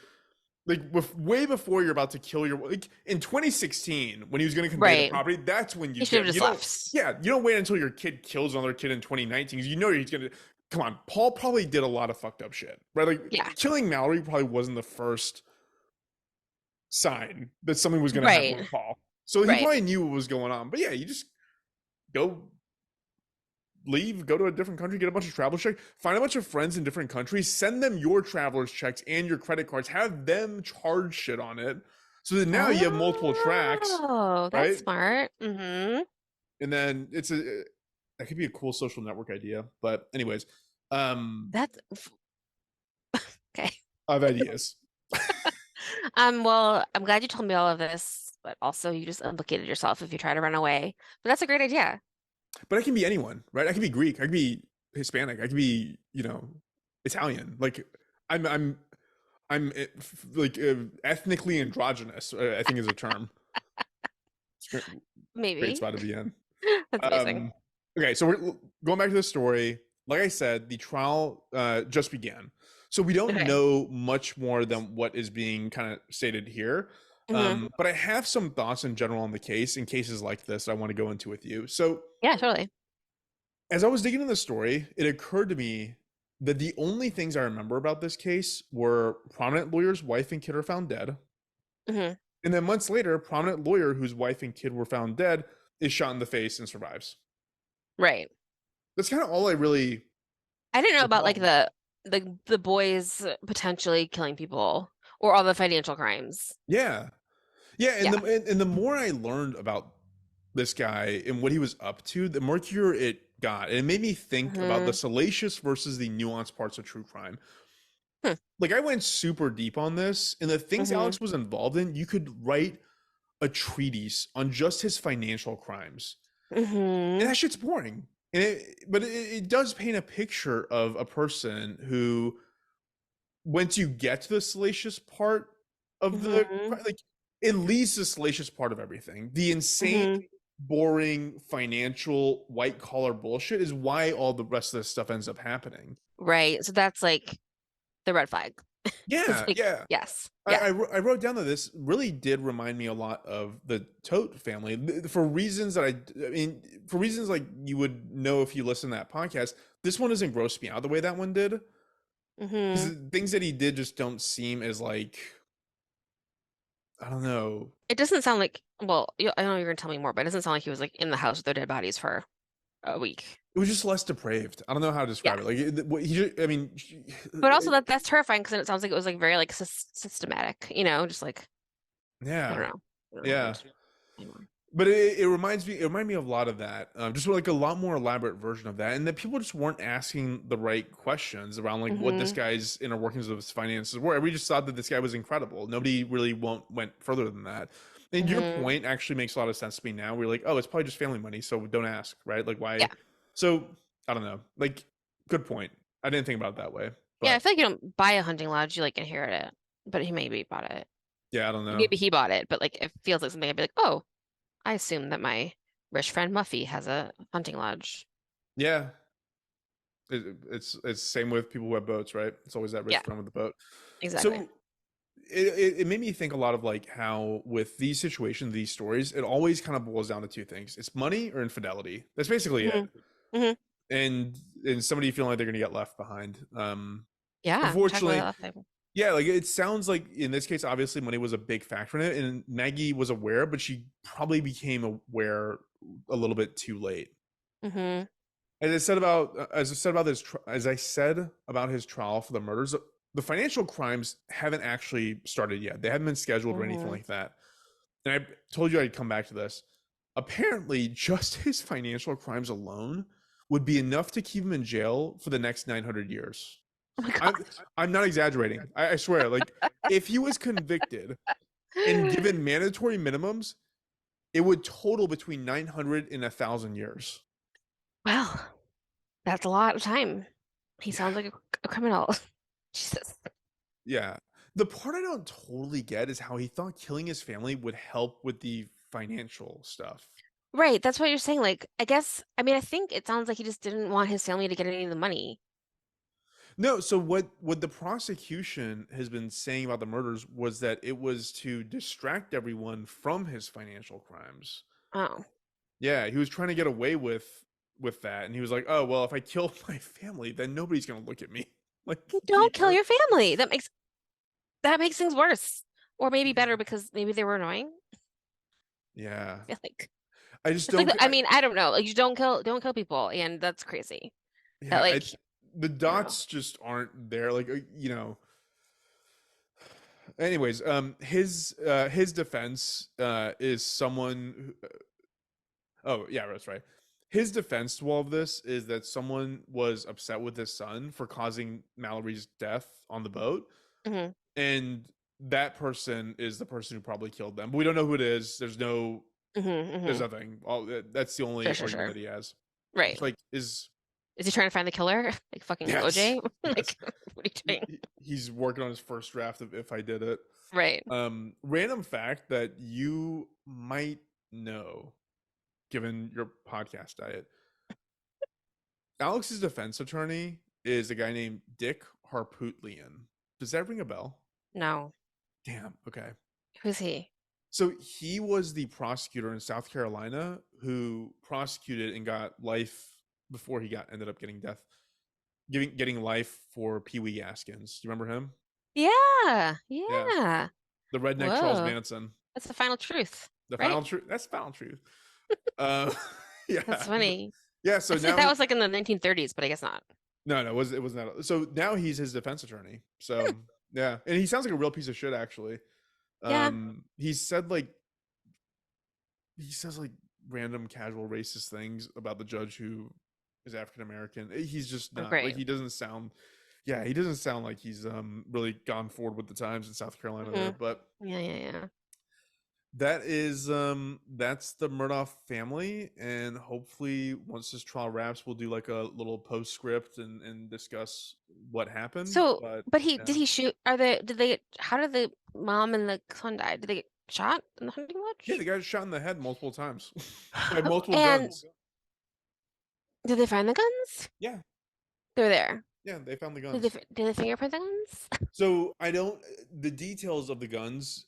Like way before you're about to kill your, like in 2016 when he was going to convey the Right. property, that's when you He should have dip. just You don't, left. yeah, you don't wait until your kid kills another kid in 2019 because you know he's gonna. Come on, Paul probably did a lot of fucked up shit, right? Like Yeah. killing Mallory probably wasn't the first sign that something was going to happen Right. with Paul. So he Right. probably knew what was going on. But yeah, you just go leave, go to a different country, get a bunch of travel checks, find a bunch of friends in different countries, send them your traveler's checks and your credit cards, have them charge shit on it. So that now you have multiple tracks, Oh, that's right? smart. Mm-hmm. And then that could be a cool social network idea. But anyways, um, That's okay. I have ideas. Well, I'm glad you told me all of this, but also you just implicated yourself if you try to run away. But that's a great idea. But I can be anyone, right? I can be Greek, I can be Hispanic, I can be, Italian. Like I'm like ethnically androgynous, I think is a term. It's a great Maybe. spot to be in. That's amazing. Um, okay, so we're going back to the story. like I said, the trial just began. So we don't Okay. know much more than what is being kind of stated here. Hmm. But I have some thoughts in general on the case in cases like this I want to go into with you. So Yeah, totally. as I was digging in the story, it occurred to me that the only things I remember about this case were prominent lawyer's wife and kid are found dead. Hmm. And then months later, a prominent lawyer whose wife and kid were found dead is shot in the face and survives. Right. That's kind of all I really I didn't know about like recall. the boys potentially killing people or all the financial crimes. Yeah. Yeah, and Yeah. the more I learned about this guy and what he was up to, the more curious it got. And it made me think about the Hmm. salacious versus the nuanced parts of true crime. Hmm. Like I went super deep on this, and the things Hmm. Alex was involved in, you could write a treatise on just his financial crimes. And Hmm. that shit's boring. But it does paint a picture of a person who, once you get to the salacious part of the, Hmm. like, it leads to the salacious part of everything. The insane, Hmm. boring financial white collar bullshit is why all the rest of this stuff ends up happening. Right. So that's like the red flag. It's Yeah, like, yeah. yes. I, Yeah. I, I wrote down that this really did remind me a lot of the Tote family for reasons that I mean, for reasons like you would know if you listen to that podcast. This one doesn't gross me out the way that one did, Hmm. because things that he did just don't seem as like, I don't know. It doesn't sound like, well, I know you're gonna tell me more, but it doesn't sound like he was like in the house with their dead bodies for a week. It was just less depraved. I don't know how to Yeah. describe it. Like he, I mean, But also that's terrifying because then it sounds like it was like very like systematic, just like I don't yeah, know. I don't know how to yeah. describe it anymore. But it reminded me of a lot of that, just like a lot more elaborate version of that, and that people just weren't asking the right questions around like what this Hmm. guy's inner workings of his finances were. We just thought that this guy was incredible. Nobody really went further than that. And your Hmm. point actually makes a lot of sense to me now. We're like, oh, it's probably just family money, so don't ask, right? Like why? Yeah. So I don't know. Like, good point. I didn't think about it that way, Yeah, I but feel like you don't buy a hunting lodge, you like inherit it. But he maybe bought it. yeah, I don't know. Maybe he bought it, but like it feels like something I'd be like, oh, I assume that my rich friend Muffy has a hunting lodge. Yeah, it's same with people who have boats, right? It's always that rich Yeah, friend with the boat. exactly. So it made me think a lot of like how with these situations, these stories, it always kind of boils down to two things: it's money or infidelity. That's basically it. Hmm. Hmm. And somebody feeling like they're gonna get left behind. Yeah, we talked about that Unfortunately, last time. yeah, like it sounds like in this case, obviously money was a big factor in it, and Maggie was aware, but she probably became aware a little bit too late. Hmm. As I said about his trial for the murders, the financial crimes haven't actually started yet. They haven't been scheduled or anything Hmm. like that. And I told you I'd come back to this. Apparently, just his financial crimes alone would be enough to keep him in jail for the next 900 years. Oh my I'm I'm not exaggerating. I swear. Like, if he was convicted and God. given mandatory minimums, it would total between 900 and 1,000 years. Well, that's a lot of time. He Yeah. sounds like a criminal. Jesus. Yeah. The part I don't totally get is how he thought killing his family would help with the financial stuff. Right, that's what you're saying. Like, I guess, I mean, I think it sounds like he just didn't want his family to get any of the money. No, so what the prosecution has been saying about the murders was that it was to distract everyone from his financial crimes. Oh. Yeah, he was trying to get away with that, and he was like, "Oh, well, if I kill my family, then nobody's going to look at me like Don't kill you're." your family. That makes things worse. Or maybe better because maybe they were annoying. Yeah. I feel like I just it's like don't I mean, I don't know. Like you don't kill people, and that's crazy. That yeah, like the I don't know. dots just aren't there, like, anyways, his defense is someone oh yeah, that's right. His defense to all of this is that someone was upset with his son for causing Mallory's death on the boat, Hmm. and that person is the person who probably killed them. But we don't know who it is. Hmm. There's Hmm. nothing. That's the Sure, only sure, argument sure. that he has. Right. It's like is Is he trying to find the killer? Like fucking yes, OJ? yes. Like what are you doing? He's working on his first draft of If I Did It. Right. Random fact that you might know, given your podcast diet. Alex's defense attorney is a guy named Dick Harpootlian. Does that ring a bell? No. Damn. Okay. Who's he? So he was the prosecutor in South Carolina who prosecuted and got life before he got ended up getting death, getting life for Pee Wee Gaskins. Do you remember him? Yeah. Yeah, Yeah. the redneck Charles Whoa. Manson. That's the final truth, The right? final truth. That's the final truth. Uh, That's yeah, funny. yeah. I So said now that he, was like in the 1930s, but I guess not. no, no, it was not. So now he's his defense attorney. So yeah, and he sounds like a real piece of shit. Actually, Yeah. he said like he says like random casual racist things about the judge who is African American. He's just Oh, not like great. he doesn't sound. Yeah, he doesn't sound like he's really gone forward with the times in South Carolina there. Hmm. But Yeah, yeah, yeah. that is that's the Murdaugh family, and hopefully once this trial wraps, we'll do like a little postscript and discuss what happened. So, But but he did yeah, he shoot? Are they? Did they? How did the mom and the son die? Did they get shot in the hunting yeah, the lodge? guy was shot in the head multiple times by multiple And guns. did they find the guns? Yeah, They're there. yeah, they found the Did they? guns. Did they fingerprint the guns? So I don't the details of the guns.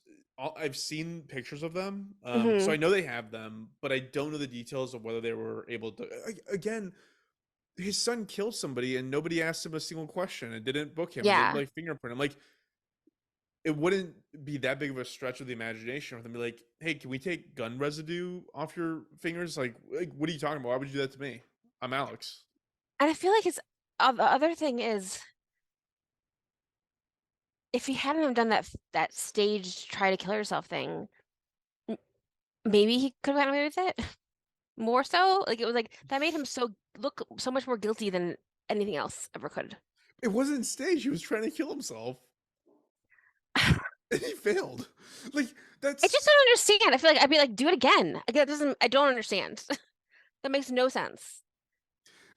I've seen pictures of them, so I Hmm. know they have them, but I don't know the details of whether they were able to. Again, his son killed somebody, and nobody asked him a single question, and didn't book him, and didn't Yeah. like fingerprint him. Like it wouldn't be that big of a stretch of the imagination for them to be like, "Hey, can we take gun residue off your fingers?" Like what are you talking about? Why would you do that to me? I'm Alex. And I feel like his the other thing is if he hadn't have done that staged try to kill yourself thing, m- maybe he could have gotten away with it more so. Like it was like that made him look so much more guilty than anything else ever could. It wasn't staged. He was trying to kill himself, and he failed. Like I that's just don't understand. I feel like I'd be like, do it again. Like, that doesn't. I don't understand. That makes no sense.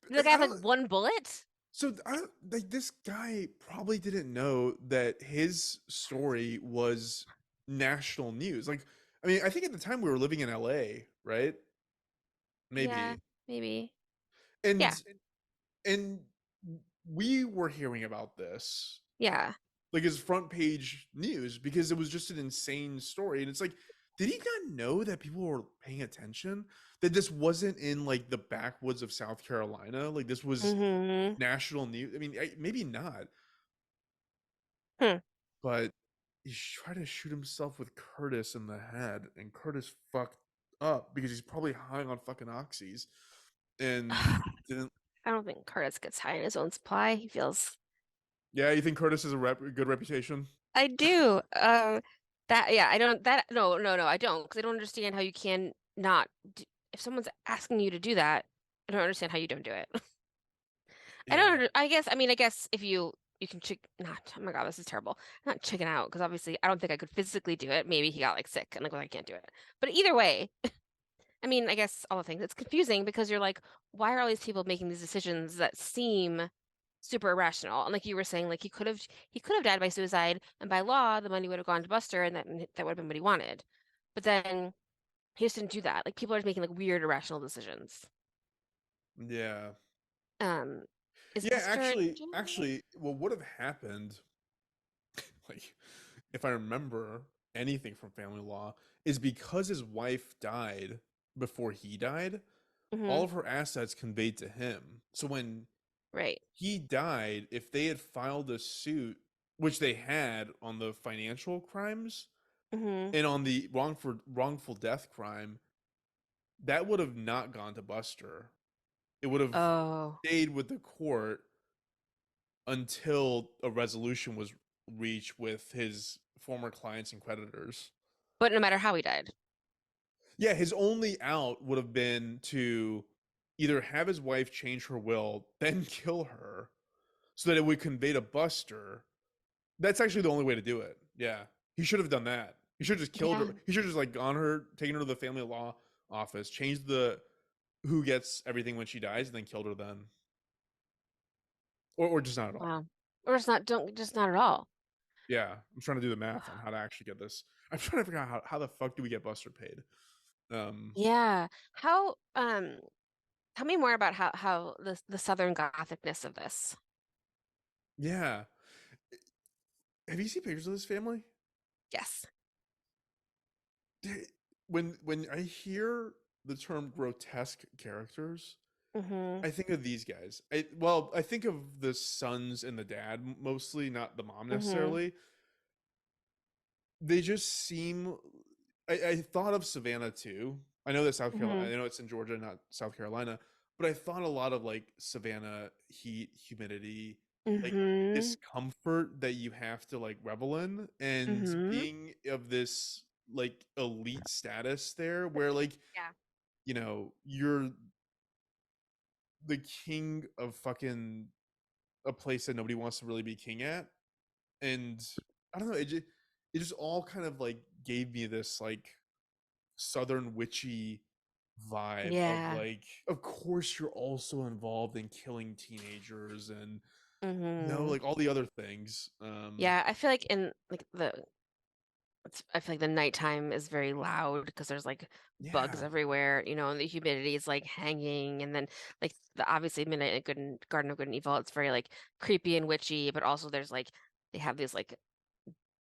Did the guy I have like don't. one bullet? So I don't like this guy probably didn't know that his story was national news. Like, I mean, I think at the time we were living in LA, right? Yeah, Maybe. maybe. Yeah, And we were hearing about this yeah. like his front page news because it was just an insane story. And it's like, did he not know that people were paying attention? That this wasn't in like the backwoods of South Carolina? Like this was Hmm. national news. I mean, maybe not, Hmm. but he tried to shoot himself with Curtis in the head, and Curtis fucked up because he's probably high on fucking oxys and didn't. I don't think Curtis gets high in his own supply. He feels. Yeah, you think Curtis has a good reputation? I do. That yeah. I don't. That no, no, no. I don't because I don't understand how you can not. If someone's asking you to do that, I don't understand how you don't do it. I don't. Yeah, I guess. I mean. I guess if you can chick. Not. Oh my God. This is terrible. Not chicken out because obviously I don't think I could physically do it. Maybe he got like sick and like well, I can't do it. But either way, I mean, I guess all the things. It's confusing because you're like, why are all these people making these decisions that seem super irrational? And like you were saying, like he could have died by suicide, and by law, the money would have gone to Buster, and that would have been what he wanted. But then he just didn't do that. Like people are making like weird irrational decisions. yeah. Um, is Yeah, Buster in jail? what would have happened, like, if I remember anything from family law, is because his wife died before he died, all Hmm. of her assets conveyed to him. So when Right. he died, if they had filed a suit, which they had on the financial crimes Hmm. and on the wrongful death crime, that would have not gone to Buster. It would have Oh, stayed with the court until a resolution was reached with his former clients and creditors. but no matter how he died. Yeah, his only out would have been to either have his wife change her will, then kill her, so that it would convey to Buster. That's actually the only way to do it. Yeah. He should have done that. He should have just killed Yeah. her. He should have just like gone her, taken her to the family law office, changed the who gets everything when she dies, and then killed her then. Or just not at all. Wow. Or it's not. Don't just not at all. Yeah, I'm trying to do the math on how to actually get this. I'm trying to figure out how the fuck do we get Buster paid? Um, Yeah. How? Tell me more about how the Southern Gothicness of this. Yeah. Have you seen pictures of this family? Yes. When I hear the term grotesque characters, Mm-hmm. I think of these guys. I think of the sons and the dad mostly, not the mom Mm-hmm. necessarily. They just seem. I thought of Savannah too. I know that South Carolina. Mm-hmm. I know it's in Georgia, not South Carolina. But I thought a lot of like Savannah heat, humidity, like Mm-hmm. discomfort that you have to like revel in, and Mm-hmm. being of this like elite status there, where like Yeah. you're the king of fucking a place that nobody wants to really be king at, and I don't know, it just all kind of like gave me this like southern witchy vibe of Yeah. like, of course you're also involved in killing teenagers and Mm-hmm. like all the other things. Yeah, I feel like in like I feel like the nighttime is very loud because there's like bugs Yeah, everywhere, and the humidity is like hanging, and then like the obviously Midnight and Good and Garden of Good and Evil, it's very like creepy and witchy, but also there's like they have these like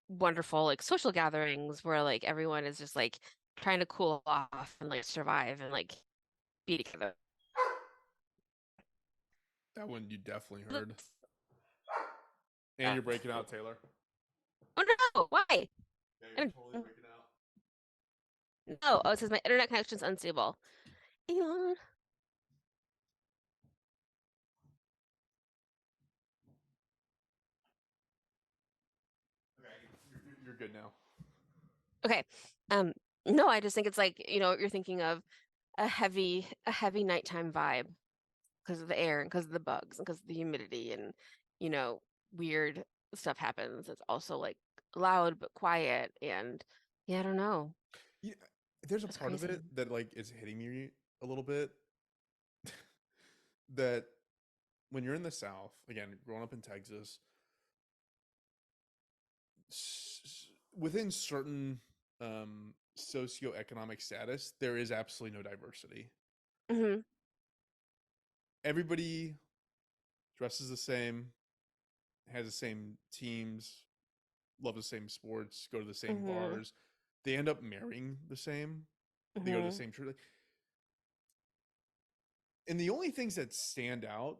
wonderful like social gatherings where like everyone is just like trying to cool off and like survive and like be together. that one you definitely Oh heard. And you're breaking out, Taylor. no, why? I Yeah, you're don't totally breaking out. know. Oh, it says my internet connection's unstable. Elon. Okay, you're good now. Okay. Um, no, I just think it's like, you're thinking of a heavy nighttime vibe because of the air and because of the bugs and because of the humidity and, you know, weird stuff happens. It's also like loud but quiet and yeah, I don't know. Yeah, there's a It's part of crazy. it that like is hitting me a little bit, that when you're in the South, again, growing up in Texas, within certain socioeconomic status, there is absolutely no diversity. Hmm. Everybody dresses the same, has the same teams, love the same sports, go to the same Hmm. bars. They end up marrying the same. They go to the Hmm. same church. And the only things that stand out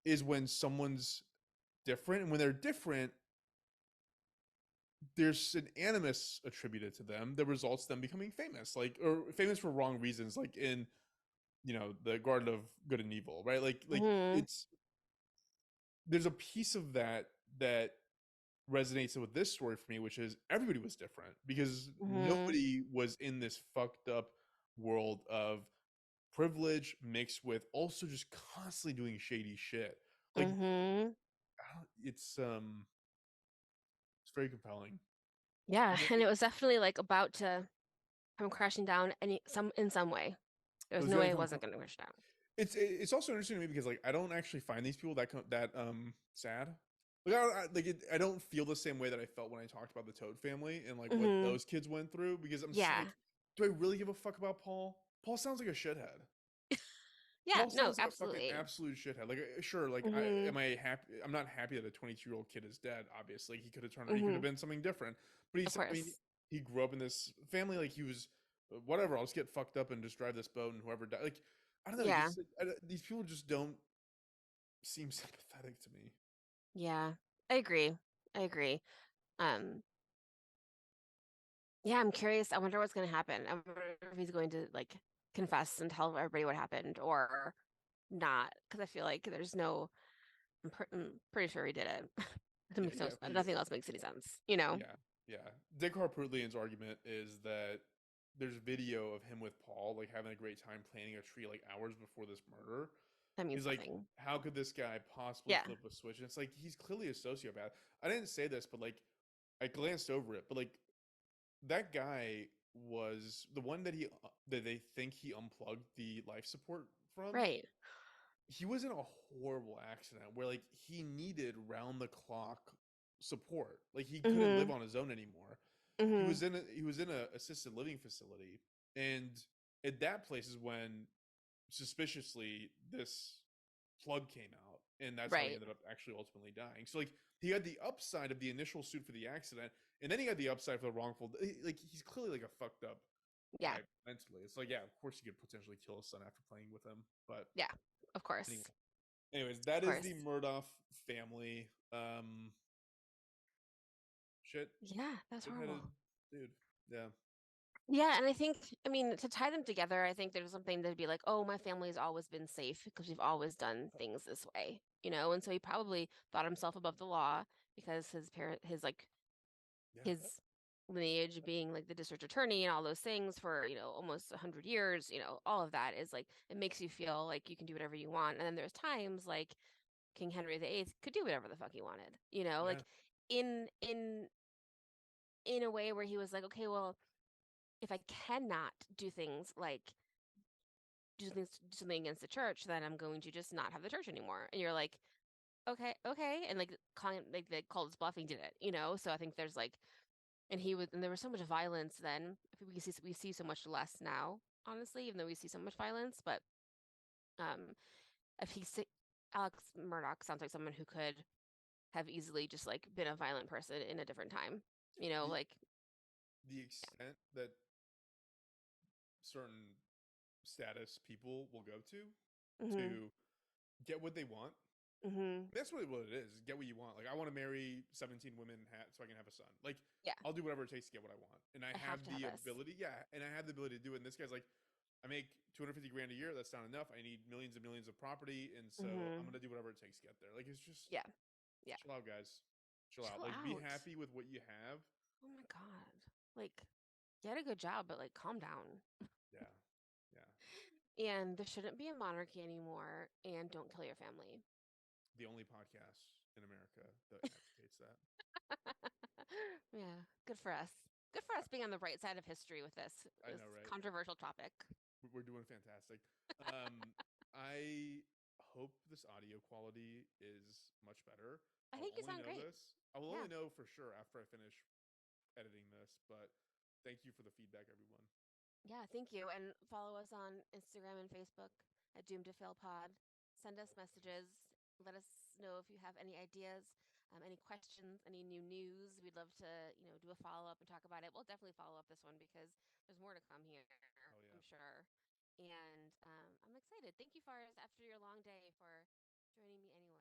is when someone's different. And when they're different, there's an animus attributed to them that results them becoming famous, like, or famous for wrong reasons, like in the Garden of Good and Evil, right? Like Hmm. it's there's a piece of that resonates with this story for me, which is everybody was different because Hmm. nobody was in this fucked up world of privilege mixed with also just constantly doing shady shit. Like Hmm. it's very compelling. Yeah, And and it was definitely like about to come crashing down in some way. There it was was no going way to it come. wasn't going to crash down. It's also interesting to me because like I don't actually find these people that sad. Like I don't feel the same way that I felt when I talked about the Toad family and like what Hmm. those kids went through, because I'm just Yeah. like, do I really give a fuck about Paul? Paul sounds like a shithead. Yeah, Paul no, sounds like a fucking absolutely. absolute shithead. Like, sure, like, Hmm. am I happy? I'm not happy that a 22-year-old kid is dead. Obviously, he could have turned. He could have Hmm. been something different. But Of I mean, course. he grew up in this family. Like, he was whatever. I'll just get fucked up and just drive this boat, and whoever died. Like, I don't know. Yeah. These people just don't seem sympathetic to me. Yeah. I agree. I agree. Um, yeah, I'm curious. I wonder what's going to happen. I wonder if he's going to like confess and tell everybody what happened or not. Because I feel like there's no, I'm pretty sure he did it. It Yeah, makes no, yeah, he nothing did. else makes any sense. Yeah, yeah. Dick Harpootlian's argument is that there's video of him with Paul, like having a great time planting a tree, like hours before this murder. That means He's like, nothing. how could this guy possibly Yeah. flip a switch? And it's like he's clearly a sociopath. I didn't say this, but like I glanced over it, but like that guy was the one that they think he unplugged the life support from. Right. He was in a horrible accident where like he needed round the clock support. Like he couldn't live Hmm. on his own anymore. Hmm. He was in a assisted living facility, and at that place is when suspiciously, this plug came out, and that's how he Right. ended up actually ultimately dying. So like he had the upside of the initial suit for the accident, and then he had the upside for the wrongful. Like he's clearly like a fucked up Yeah. guy mentally. It's like, yeah, of course you could potentially kill his son after playing with him, but Yeah. Of anyway. course. Anyways, Of that is the course. Murdaugh family. Shit, Yeah, that's headed horrible. dude. Yeah. Yeah, and I think, I mean, to tie them together, I think there's something to be like, oh, my family's always been safe because we've always done things this way, you know? And so he probably thought himself above the law because Yeah. his lineage being like the district attorney and all those things for, almost 100 years, all of that is like, it makes you feel like you can do whatever you want. And then there's times like King Henry VIII could do whatever the fuck he wanted, Yeah. like in a way where he was like, okay, well, if I cannot do things like do something against the church, then I'm going to just not have the church anymore. And you're like, okay, and like calling like they called his bluffing did it, So I think there's like, and there was so much violence then. We see so much less now, honestly, even though we see so much violence. But um, if Alex Murdaugh sounds like someone who could have easily just like been a violent person in a different time, The like the extent that certain status people will go hmm to get what they want. hmm That's really what it is. Get what you want. Like I want to marry 17 women so I can have a son. Like yeah, I'll do whatever it takes to get what I want. And I I have have to have the this. ability, yeah, and I have the ability to do it. And this guy's like, I make 250 grand a year. That's not enough. I need millions and millions of property. And so I'm hmm gonna do whatever it takes to get there. Like it's just Yeah, yeah. chill out, guys. Chill out. Chill Like be out. happy with what you have. Oh my God. Like, get a good job, but like calm down. Yeah. Yeah. And there shouldn't be a monarchy anymore. And don't kill your family. The only podcast in America that advocates that. Yeah, good for us. Good for us being on the right side of history with I this know, right? controversial topic. We're doing fantastic. Um, I hope this audio quality is much better. I I will think you only sound know great. this. I will only Yeah. know for sure after I finish editing this, but thank you for the feedback, everyone. Yeah, thank you. And follow us on Instagram and Facebook at Doomed to Fail Pod. Send us messages. Let us know if you have any ideas, any questions, any new news. We'd love to, do a follow up and talk about it. We'll definitely follow up this one because there's more to come here, Oh yeah. I'm sure. And I'm excited. Thank you, Farz, after your long day for joining me anyway.